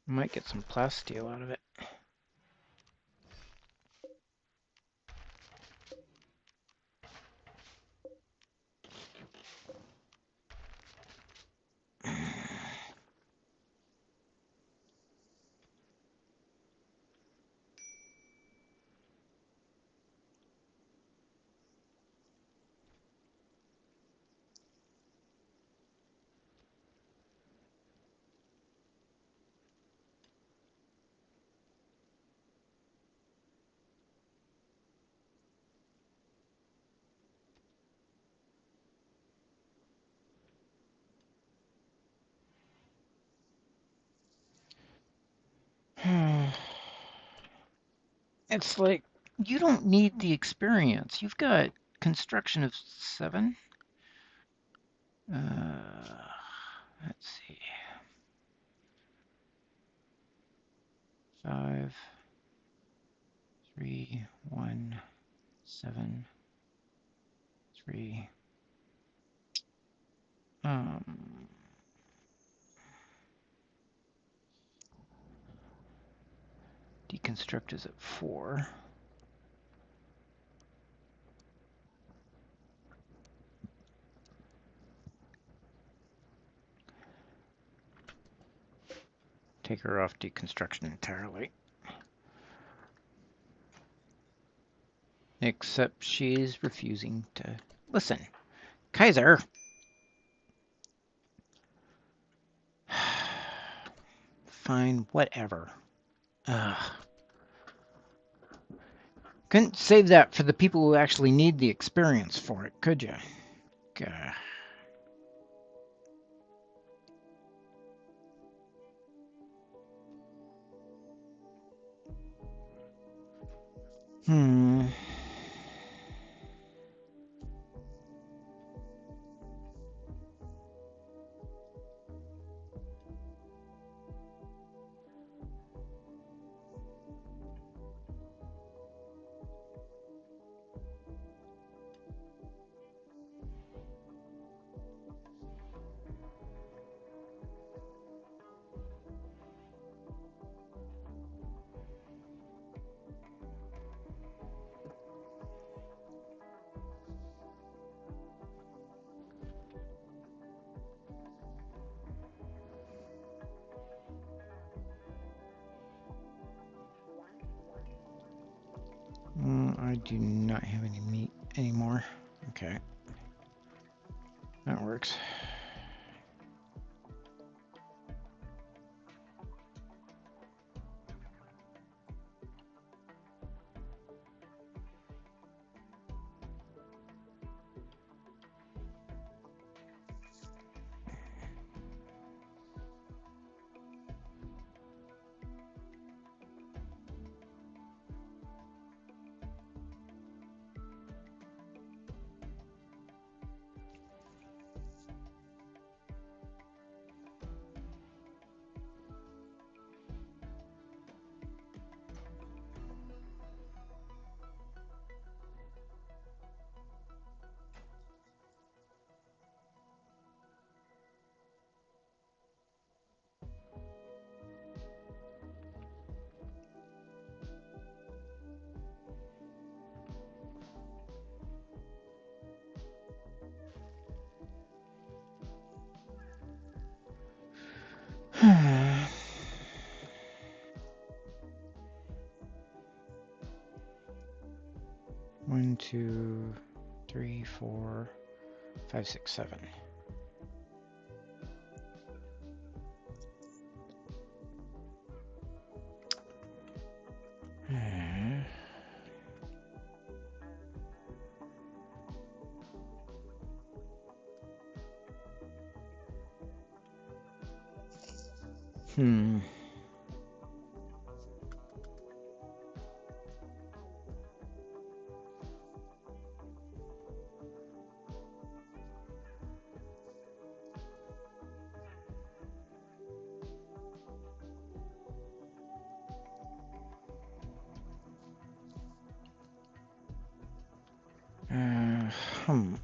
Might get some plasteel out of it. It's like, you don't need the experience. You've got construction of 7. Let's see. 5, 3, 1, 7, 3. Deconstruct is at 4. Take her off deconstruction entirely. Except she's refusing to listen. Kaiser! Fine, whatever. Couldn't save that for the people who actually need the experience for it, could you? Gah. I do not have any meat anymore. Okay. That works. 1, 2, 3, 4, 5, 6, 7. Hmm. Hmm.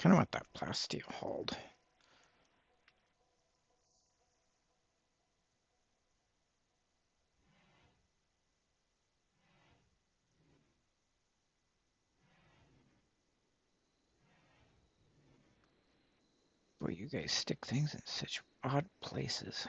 Kind of want that plasteel hold. Boy, you guys stick things in such odd places.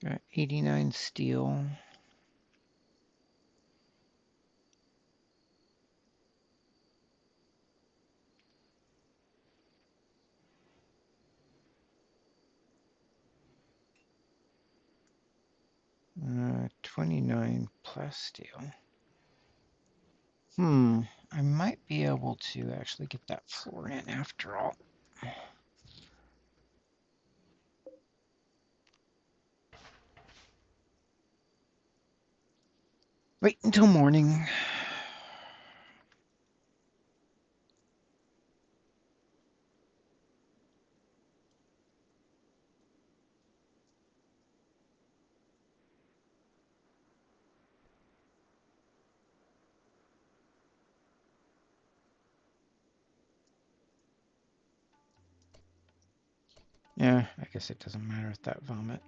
Uh, 89 steel. Uh, 29 plasteel. I might be able to actually get that floor in after all. Wait until morning. Yeah, I guess it doesn't matter with that vomit.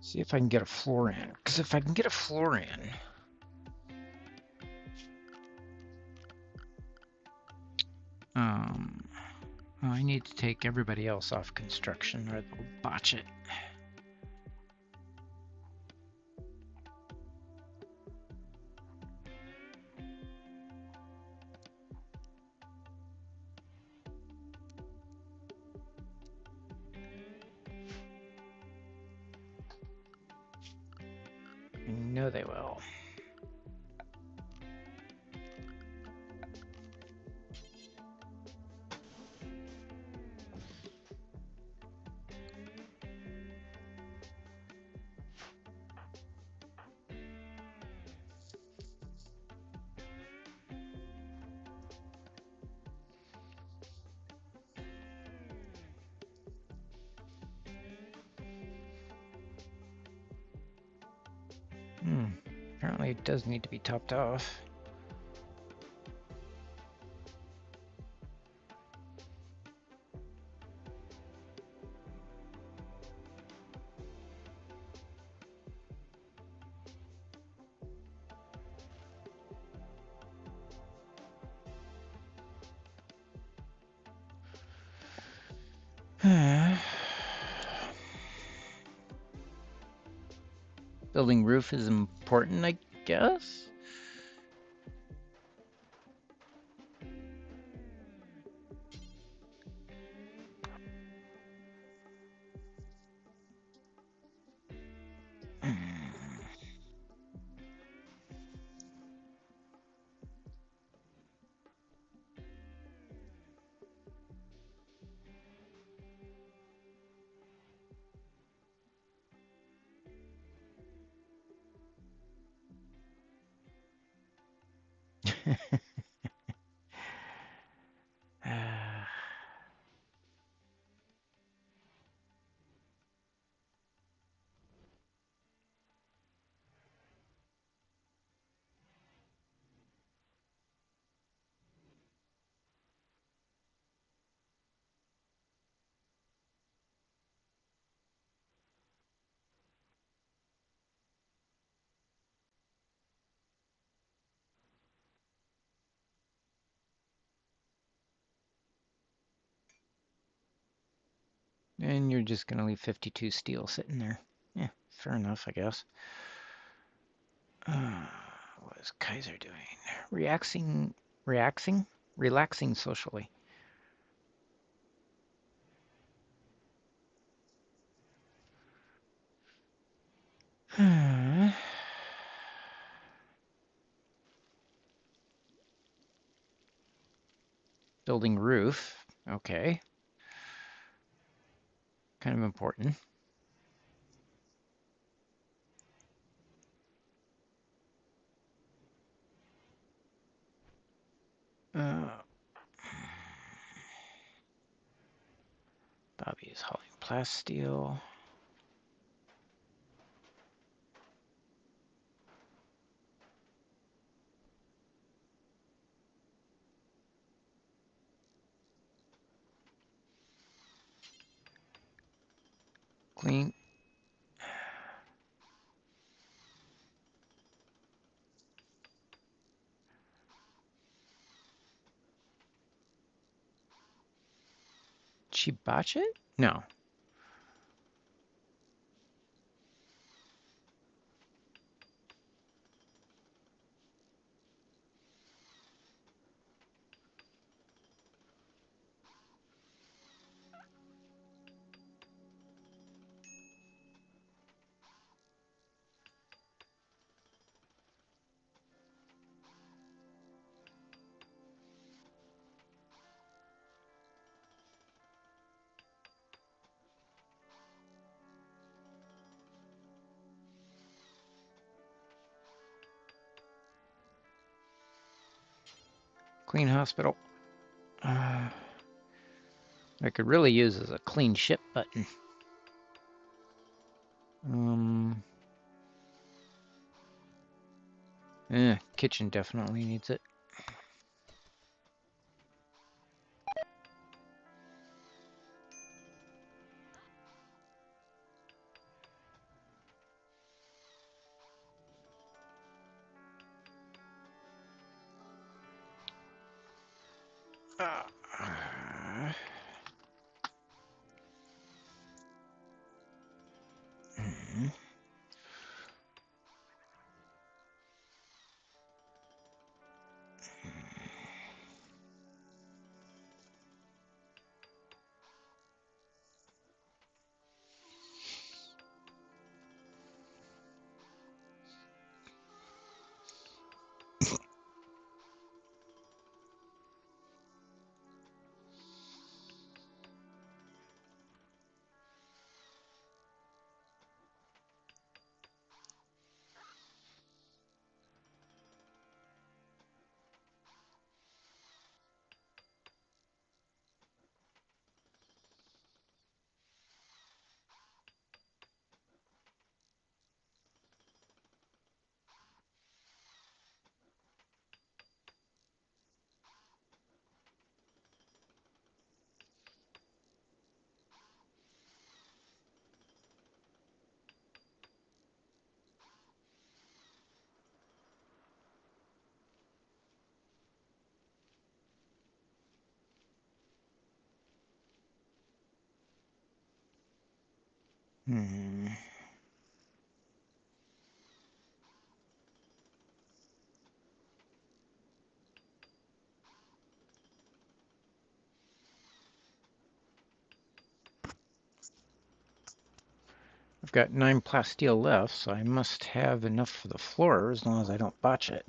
See if I can get a floor in. Because if I can get a floor in, well, I need to take everybody else off construction or they'll botch it. I know they will. Apparently it does need to be topped off. Building roof is important, I guess. And you're just going to leave 52 steel sitting there. Yeah, fair enough, I guess. What is Kaiser doing? Relaxing socially. Building roof. Okay. Kind of important. Bobby is hauling plasteel. Clean. Did she botch it? No. Clean hospital. I could really use is a clean ship button. Kitchen definitely needs it. Hmm. I've got 9 plasteel left, so I must have enough for the floor as long as I don't botch it.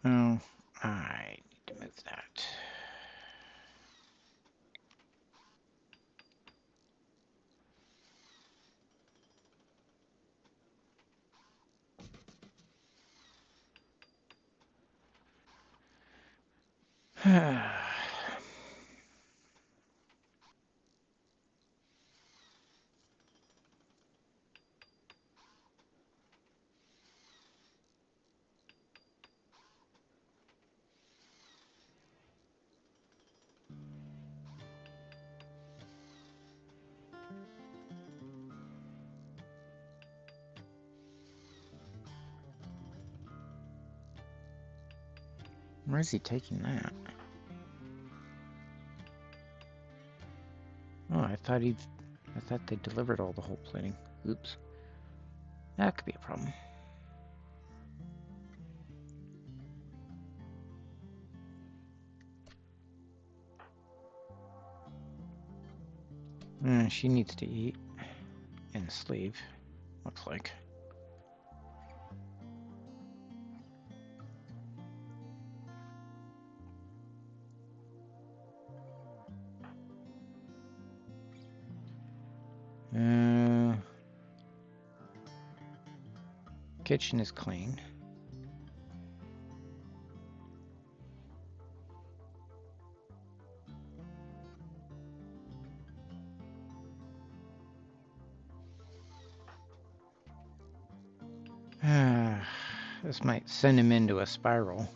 Oh, I need to move that. Where is he taking that? Oh, I thought they delivered all the whole plating. Oops. That could be a problem. She needs to eat and sleep, looks like. Kitchen is clean. This might send him into a spiral.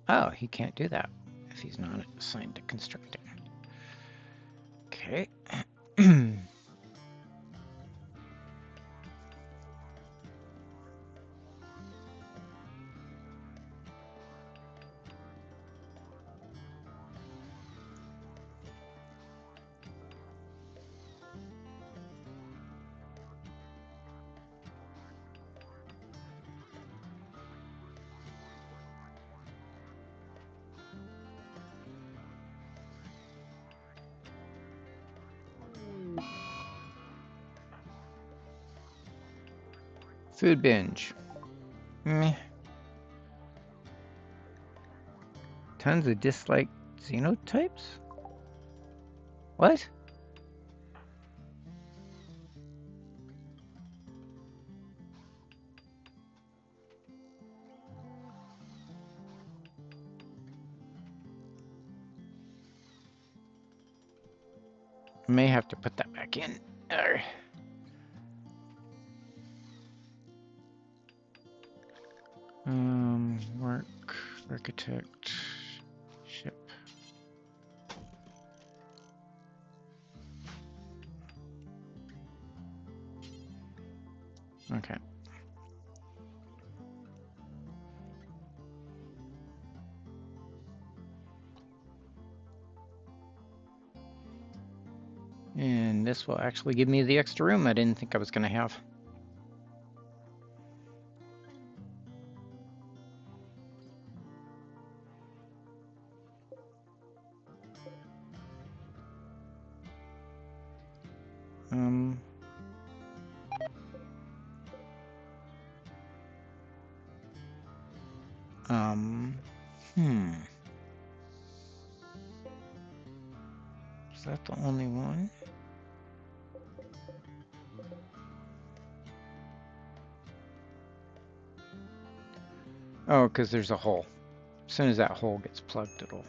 Oh, he can't do that if he's not assigned to constructing. Okay. Food binge. Meh. Tons of disliked xenotypes? What? I may have to put that back in. Work, architect, ship. Okay. And this will actually give me the extra room I didn't think I was going to have. Is that the only one? Oh, because there's a hole. As soon as that hole gets plugged, it'll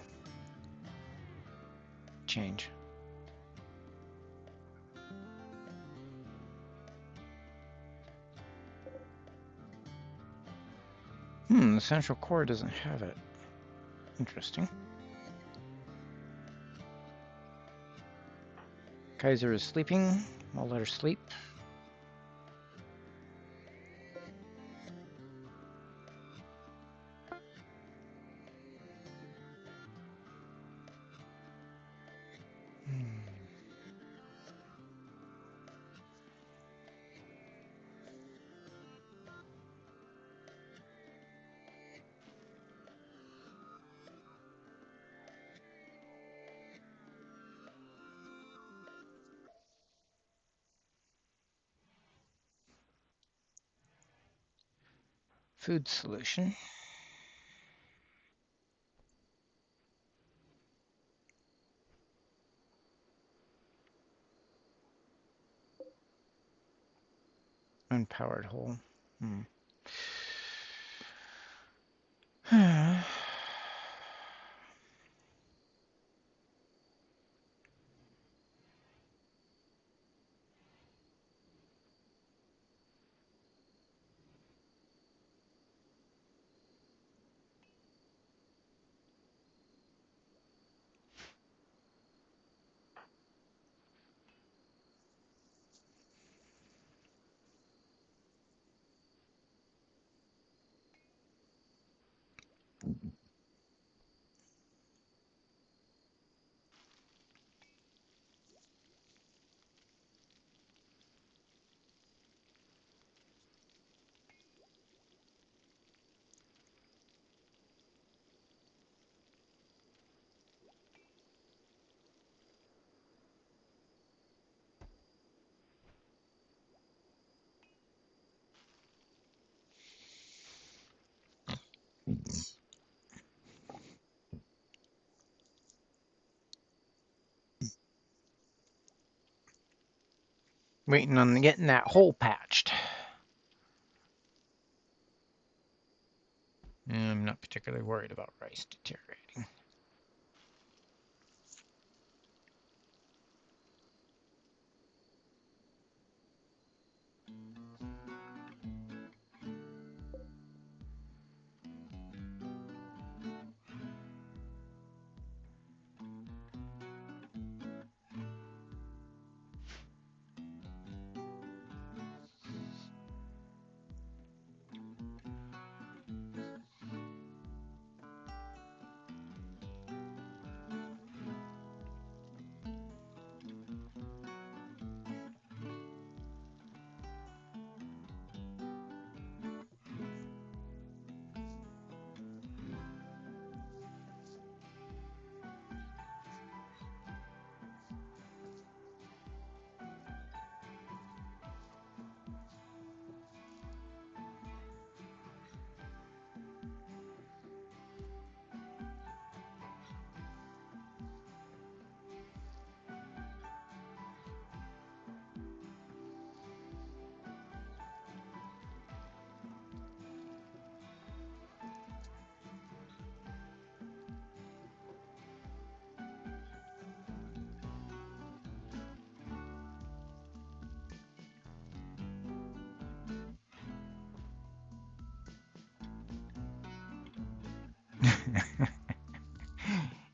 change. The central core doesn't have it. Interesting. Kaiser is sleeping. I'll let her sleep. Food solution. Unpowered hole. Waiting on getting that hole patched. I'm not particularly worried about rice deteriorating.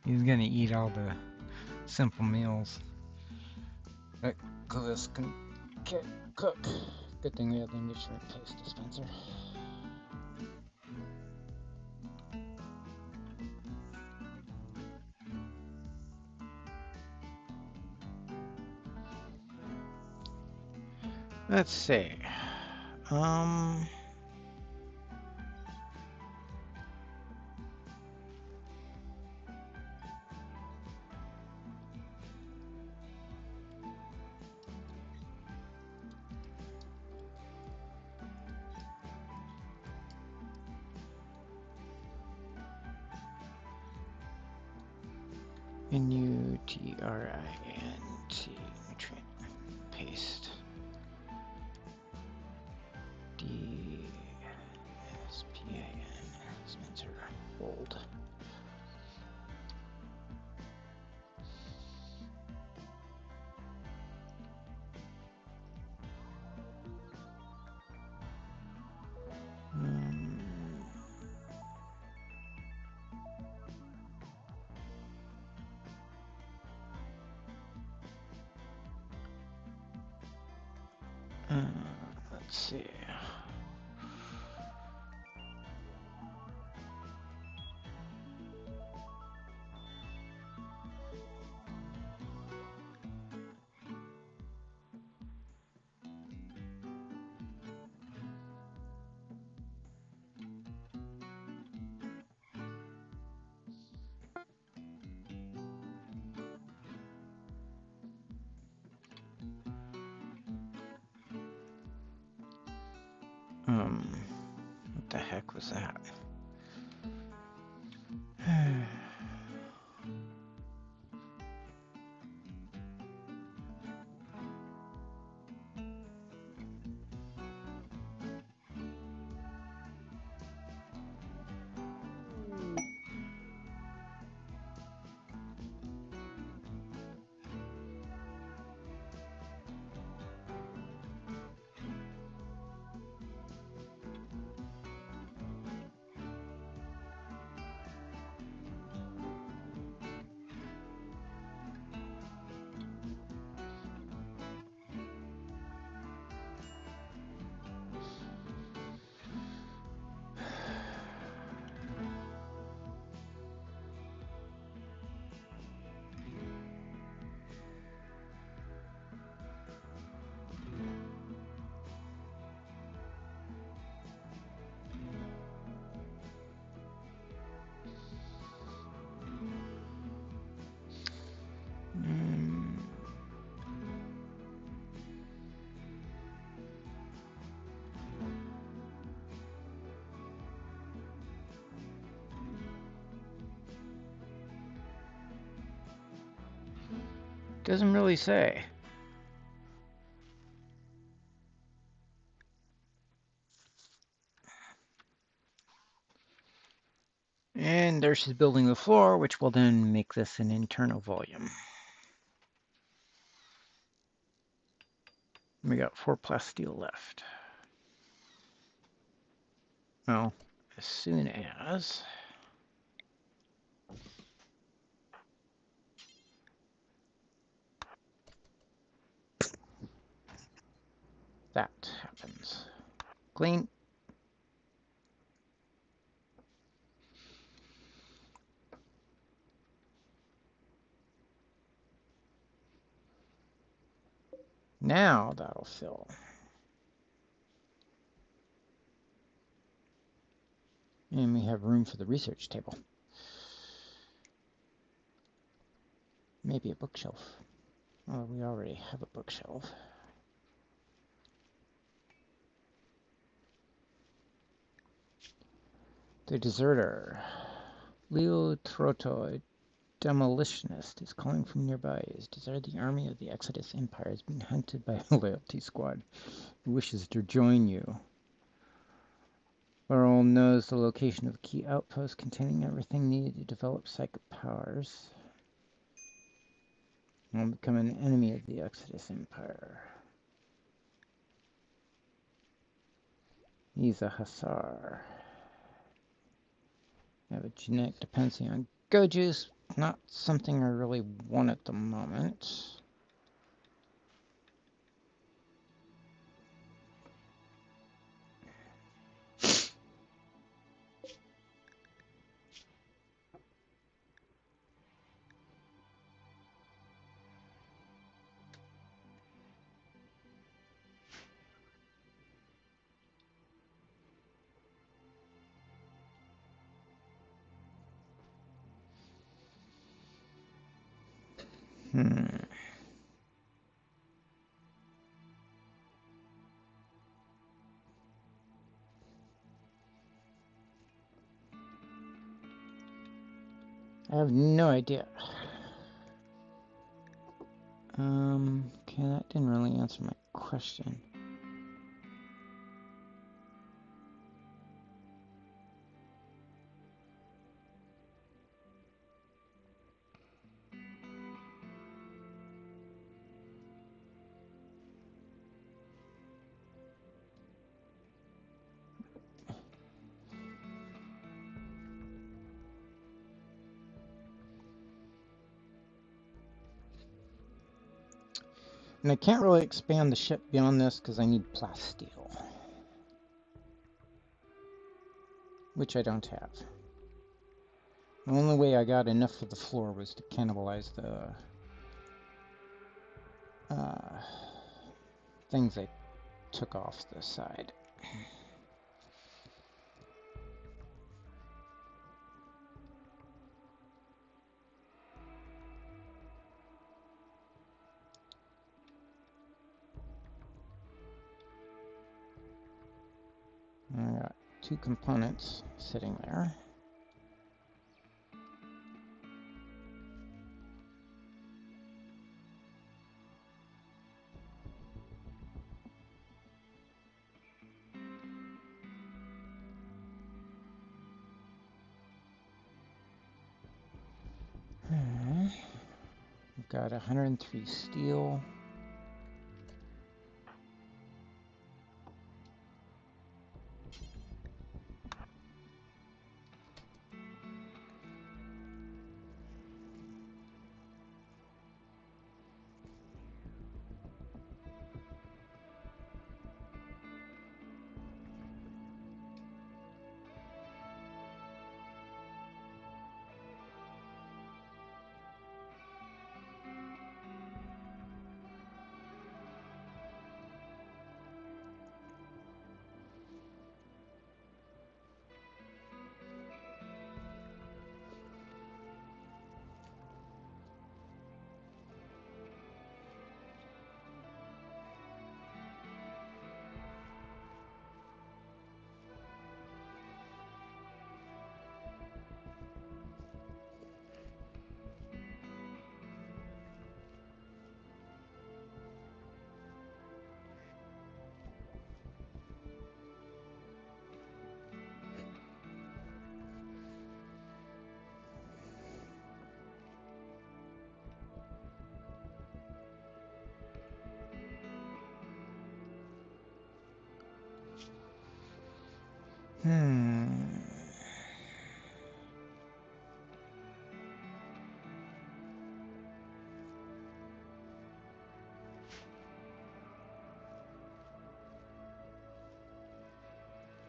He's gonna eat all the simple meals that Clivis can cook. Good thing we have the nutrient paste dispenser. Let's see. Nutrient paste. DSPAN dispenser old. Let's see. What the heck was that? Doesn't really say. And there she's building the floor, which will then make this an internal volume. We got 4 plasteel left. Well, as soon as that happens. Clean. Now that'll fill. And we have room for the research table. Maybe a bookshelf. Oh, we already have a bookshelf. The deserter. Leo Troto, a demolitionist, is calling from nearby. He's desired the army of the Exodus Empire is being hunted by a loyalty squad who wishes to join you. Laurel knows the location of a key outpost containing everything needed to develop psychic powers. And will become an enemy of the Exodus Empire. He's a Hussar. I have a genetic dependency on go juice. Not something I really want at the moment. I have no idea. Okay, that didn't really answer my question. And I can't really expand the ship beyond this because I need plasteel. which I don't have. The only way I got enough for the floor was to cannibalize the things I took off the side. I got 2 components sitting there. We've got 103 steel.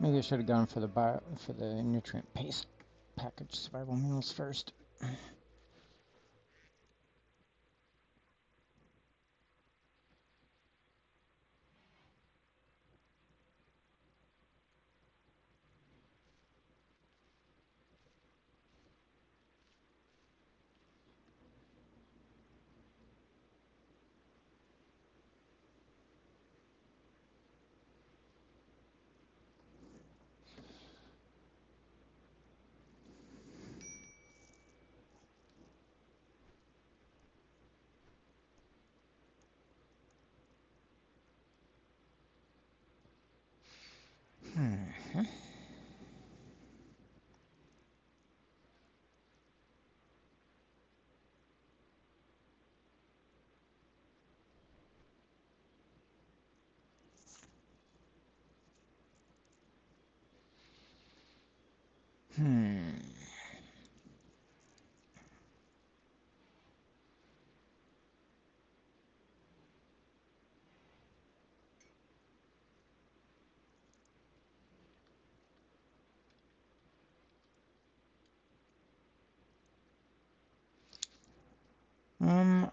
Maybe I should have gone for the nutrient paste package survival minerals first.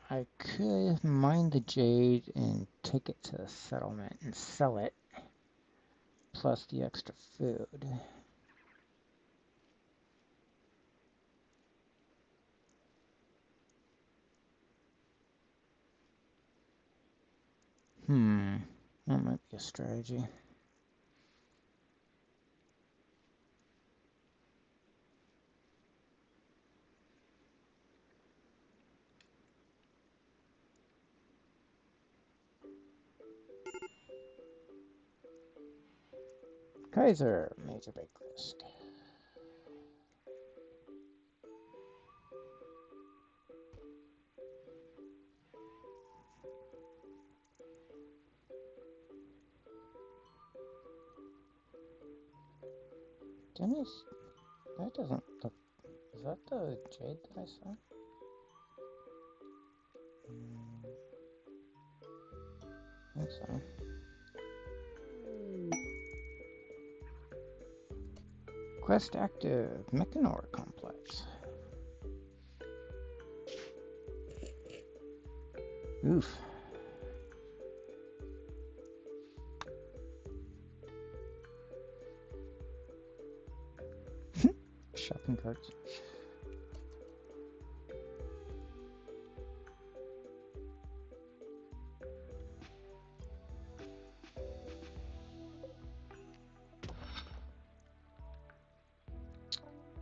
I could mine the jade and take it to the settlement and sell it, plus the extra food. That might be a strategy. Kaiser, major big risk. Dennis, that doesn't look. Is that the jade that I saw? I think so. Quest active. Mechanor complex. Oof. Shopping carts.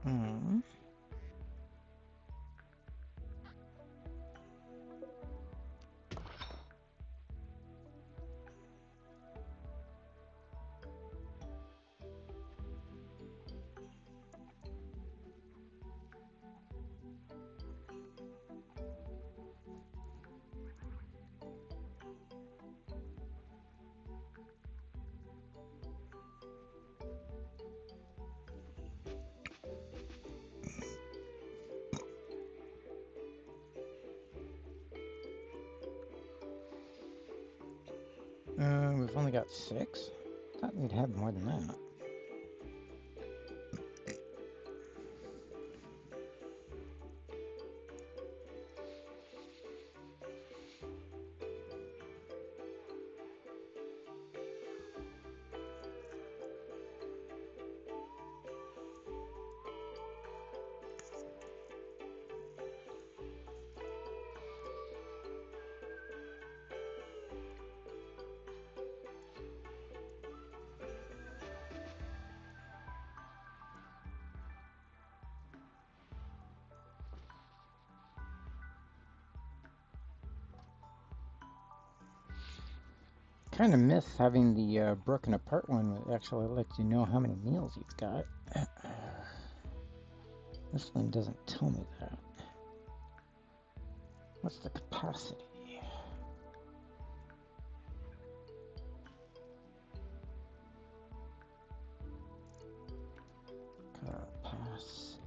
Hmm. We've only got 6. Thought we'd have more than that. Kind of miss having the broken apart one that actually lets you know how many meals you've got. This one doesn't tell me that. What's the capacity? Capacity.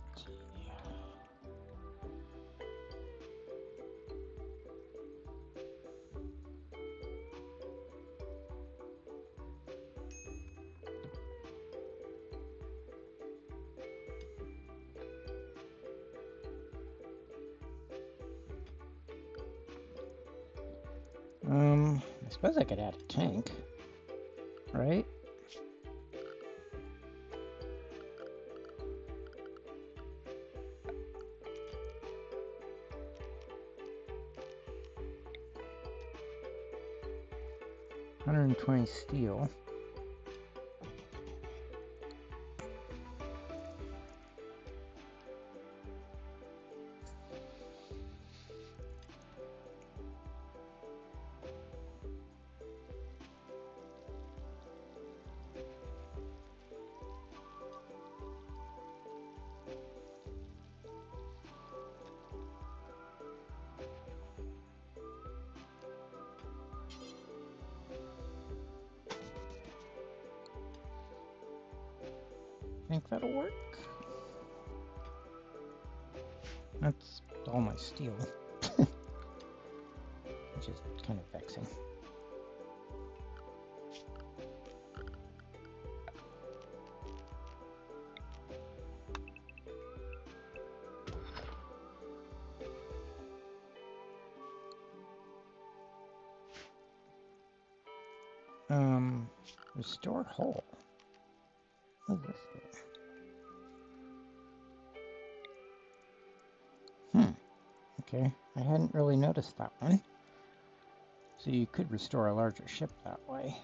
I suppose I could add a tank, right? $120 steel. Think that'll work? That's all my steel, which is kind of vexing. Restore hull. What is this? Okay, I hadn't really noticed that one. So you could restore a larger ship that way.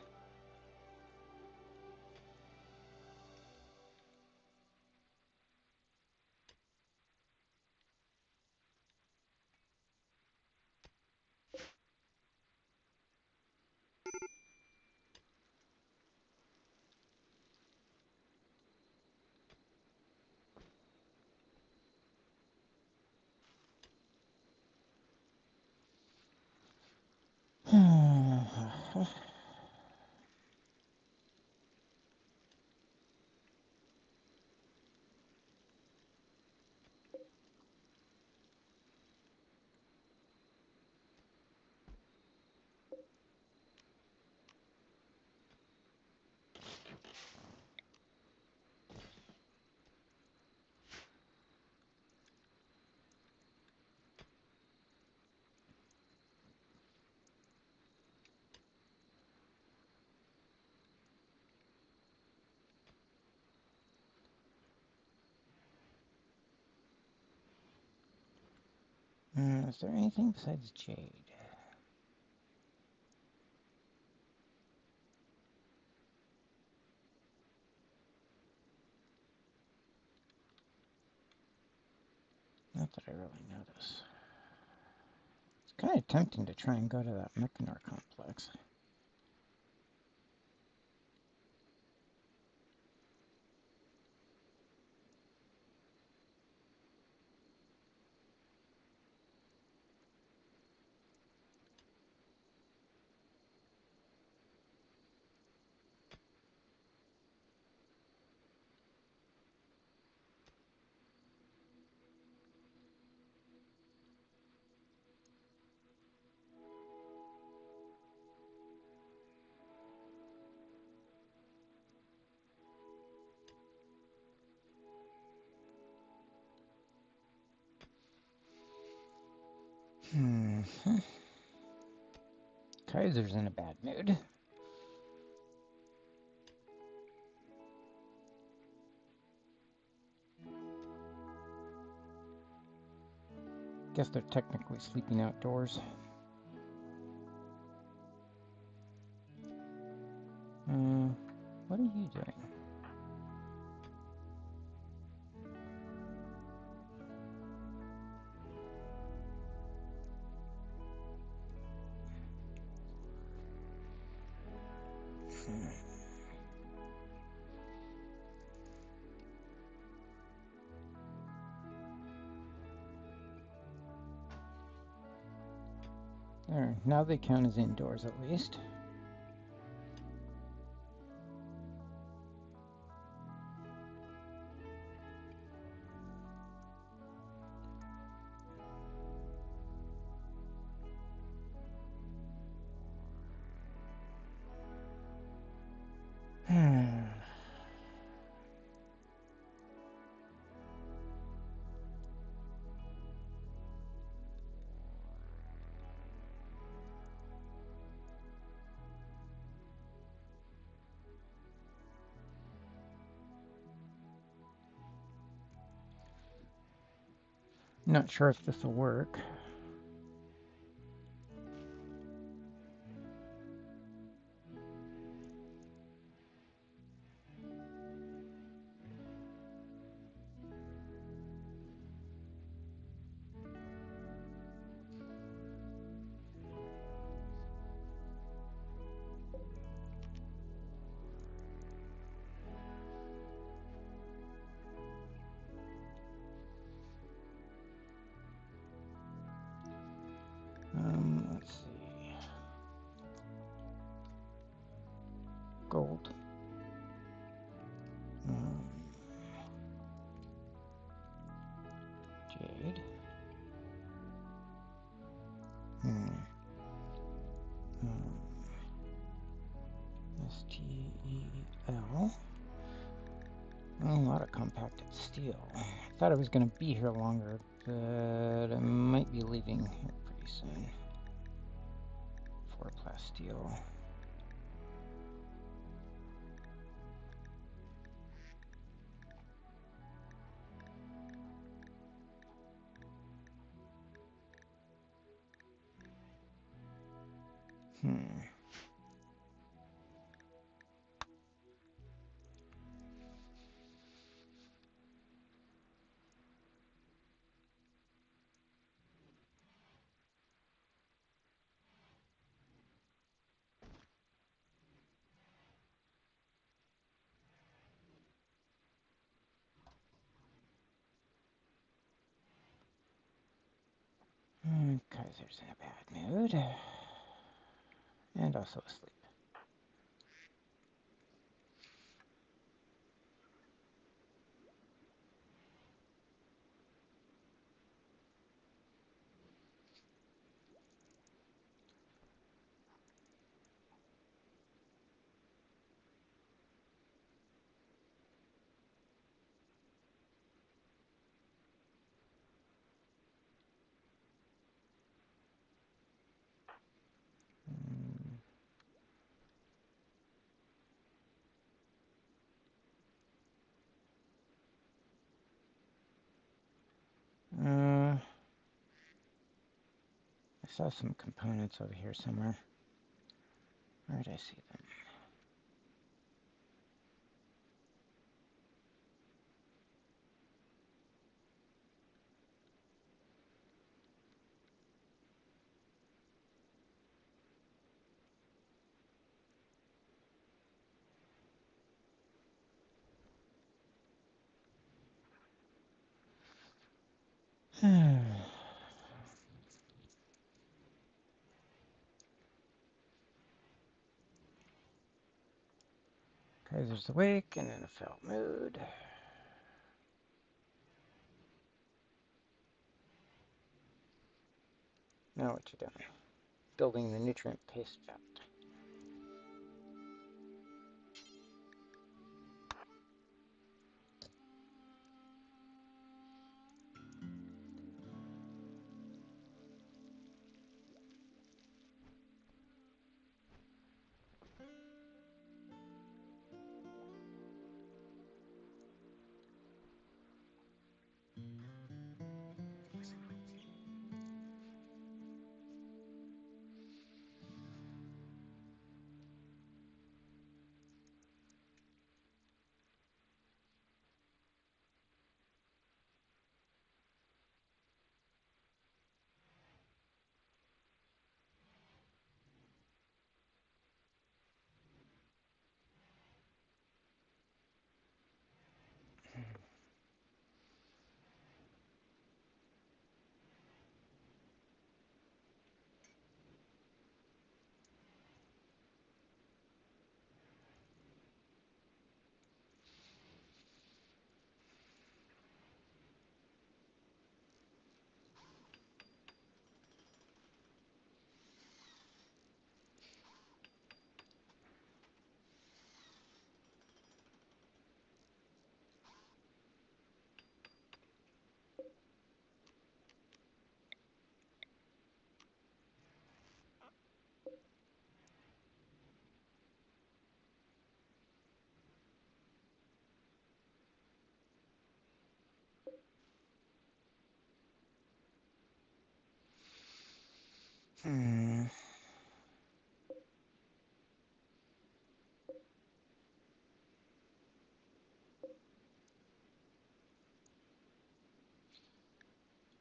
Is there anything besides jade? Not that I really notice. It's kind of tempting to try and go to that Mechanor complex. Kaiser's in a bad mood. Guess they're technically sleeping outdoors. What are you doing? There, now they count as indoors at least. Not sure if this will work. Let's see. Gold. Jade. STEL. A lot of compacted steel. I thought I was going to be here longer, but I might be leaving here pretty soon. 4 plasteel. Kaiser's in a bad mood. And also asleep. saw some components over here somewhere. Where did I see them? Kaiser's awake and in a felt mood. Now what you doing? Building the nutrient paste vat.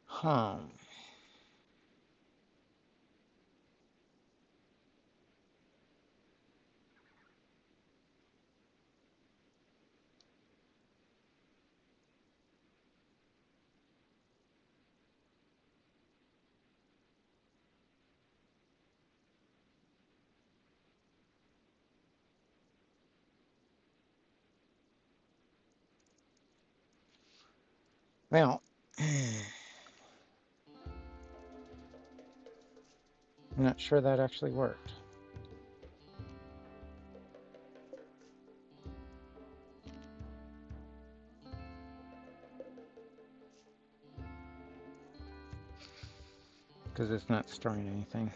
Huh. Well, I'm not sure that actually worked. Because it's not storing anything.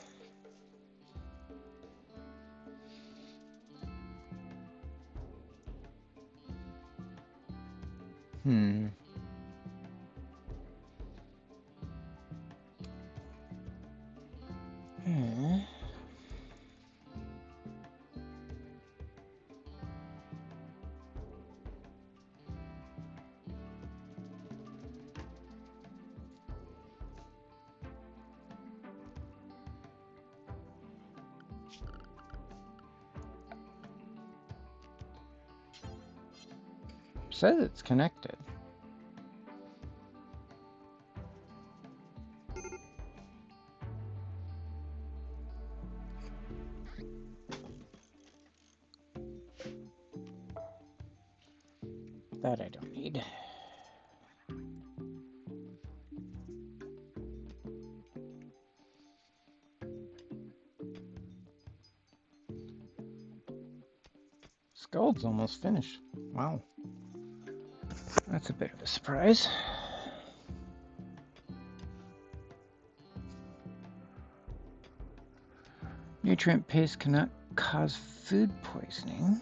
Hmm. Says it's connected. That I don't need. Skull's almost finished. Wow. That's a bit of a surprise. Nutrient paste cannot cause food poisoning.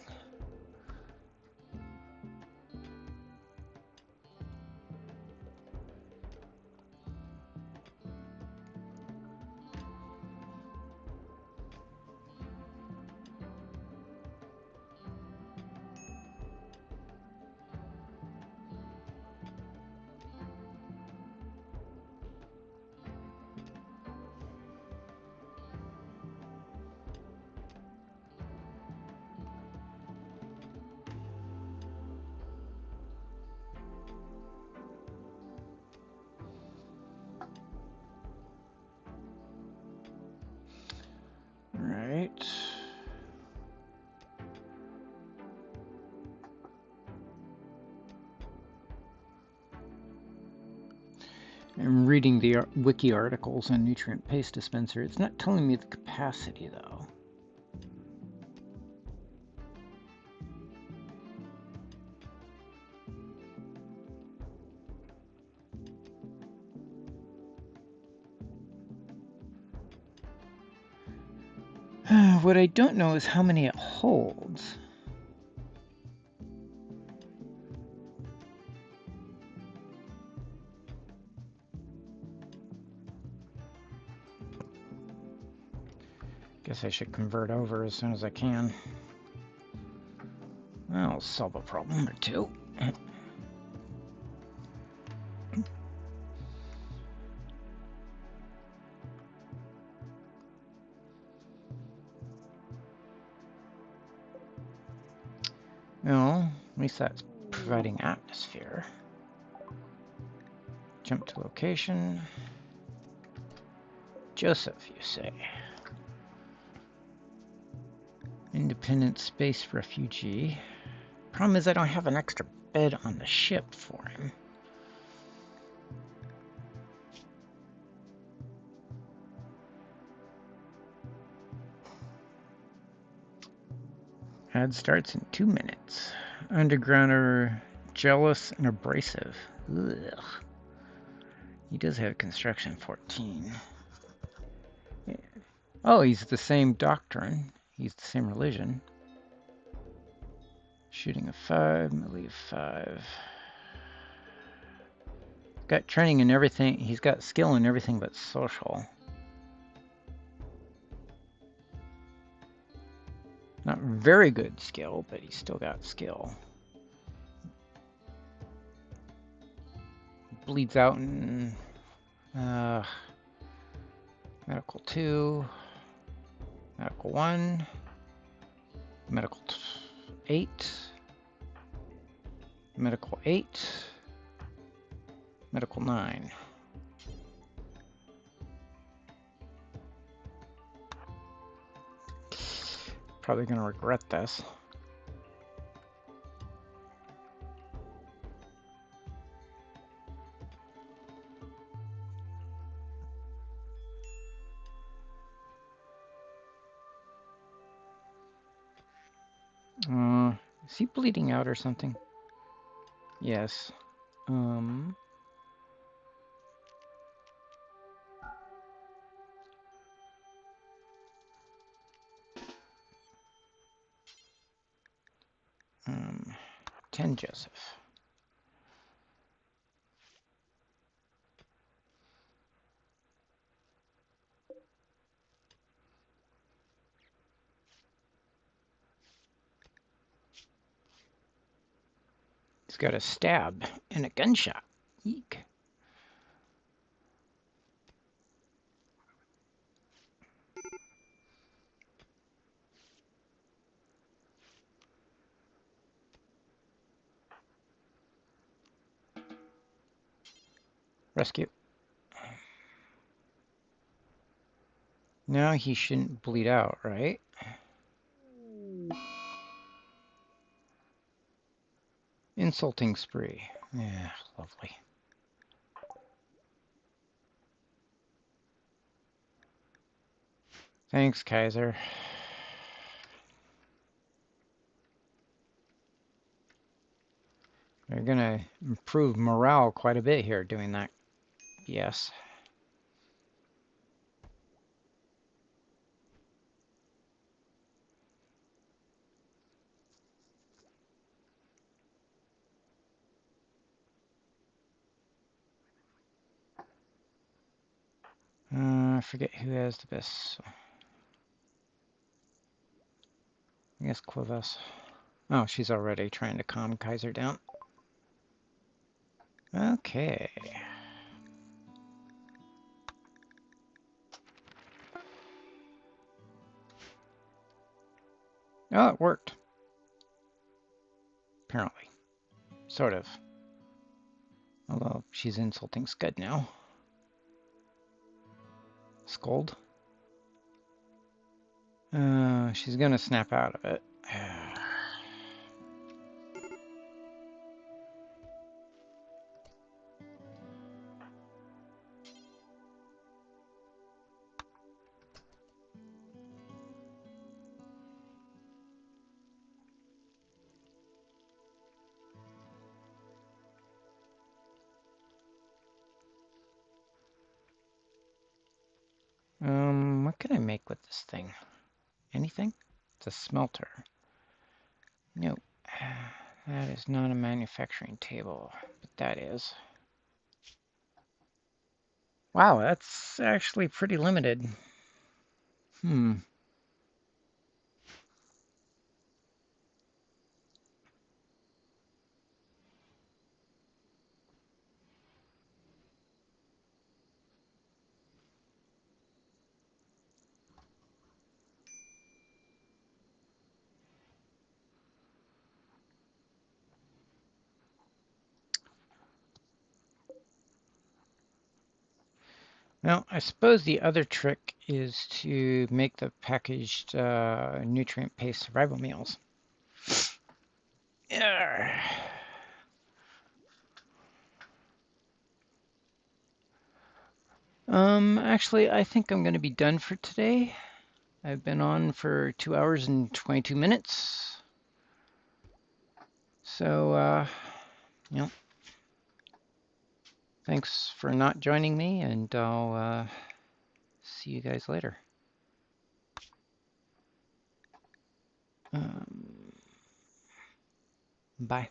I'm reading the wiki articles on nutrient paste dispenser. It's not telling me the capacity though. What I don't know is how many it holds. Guess I should convert over as soon as I can. I'll solve a problem or two. Well, at least that's providing atmosphere. Jump to location. Joseph, you say. Independent Space Refugee. Problem is I don't have an extra bed on the ship for him. Ad starts in 2 minutes. Underground are jealous and abrasive. Ugh. He does have construction 14. Yeah. Oh, he's the same doctrine. He's the same religion. Shooting of 5, melee of 5. Got training in everything. He's got skill in everything but social. Not very good skill, but he's still got skill. Bleeds out in medical 2, medical 1, medical 8, medical 8, medical 9. Probably gonna regret this. Is he bleeding out or something? Yes. 10 Joseph. He's got a stab and a gunshot. Eek. Rescue. Now he shouldn't bleed out, right? Insulting spree. Yeah, lovely. Thanks, Kaiser. They're gonna improve morale quite a bit here doing that. Yes. I forget who has the best. I guess Quivas. Oh, she's already trying to calm Kaiser down. Okay. Oh, it worked. Apparently. Sort of. Although she's insulting Scud now. Scold. She's gonna snap out of it. can I make with this thing? Anything? It's a smelter. No, that is not a manufacturing table, but that is. Wow, that's actually pretty limited. Hmm. Well, I suppose the other trick is to make the packaged nutrient-based survival meals. Yeah. Actually, I think I'm going to be done for today. I've been on for 2 hours and 22 minutes. So, you know, thanks for not joining me, and I'll see you guys later. Um, Bye.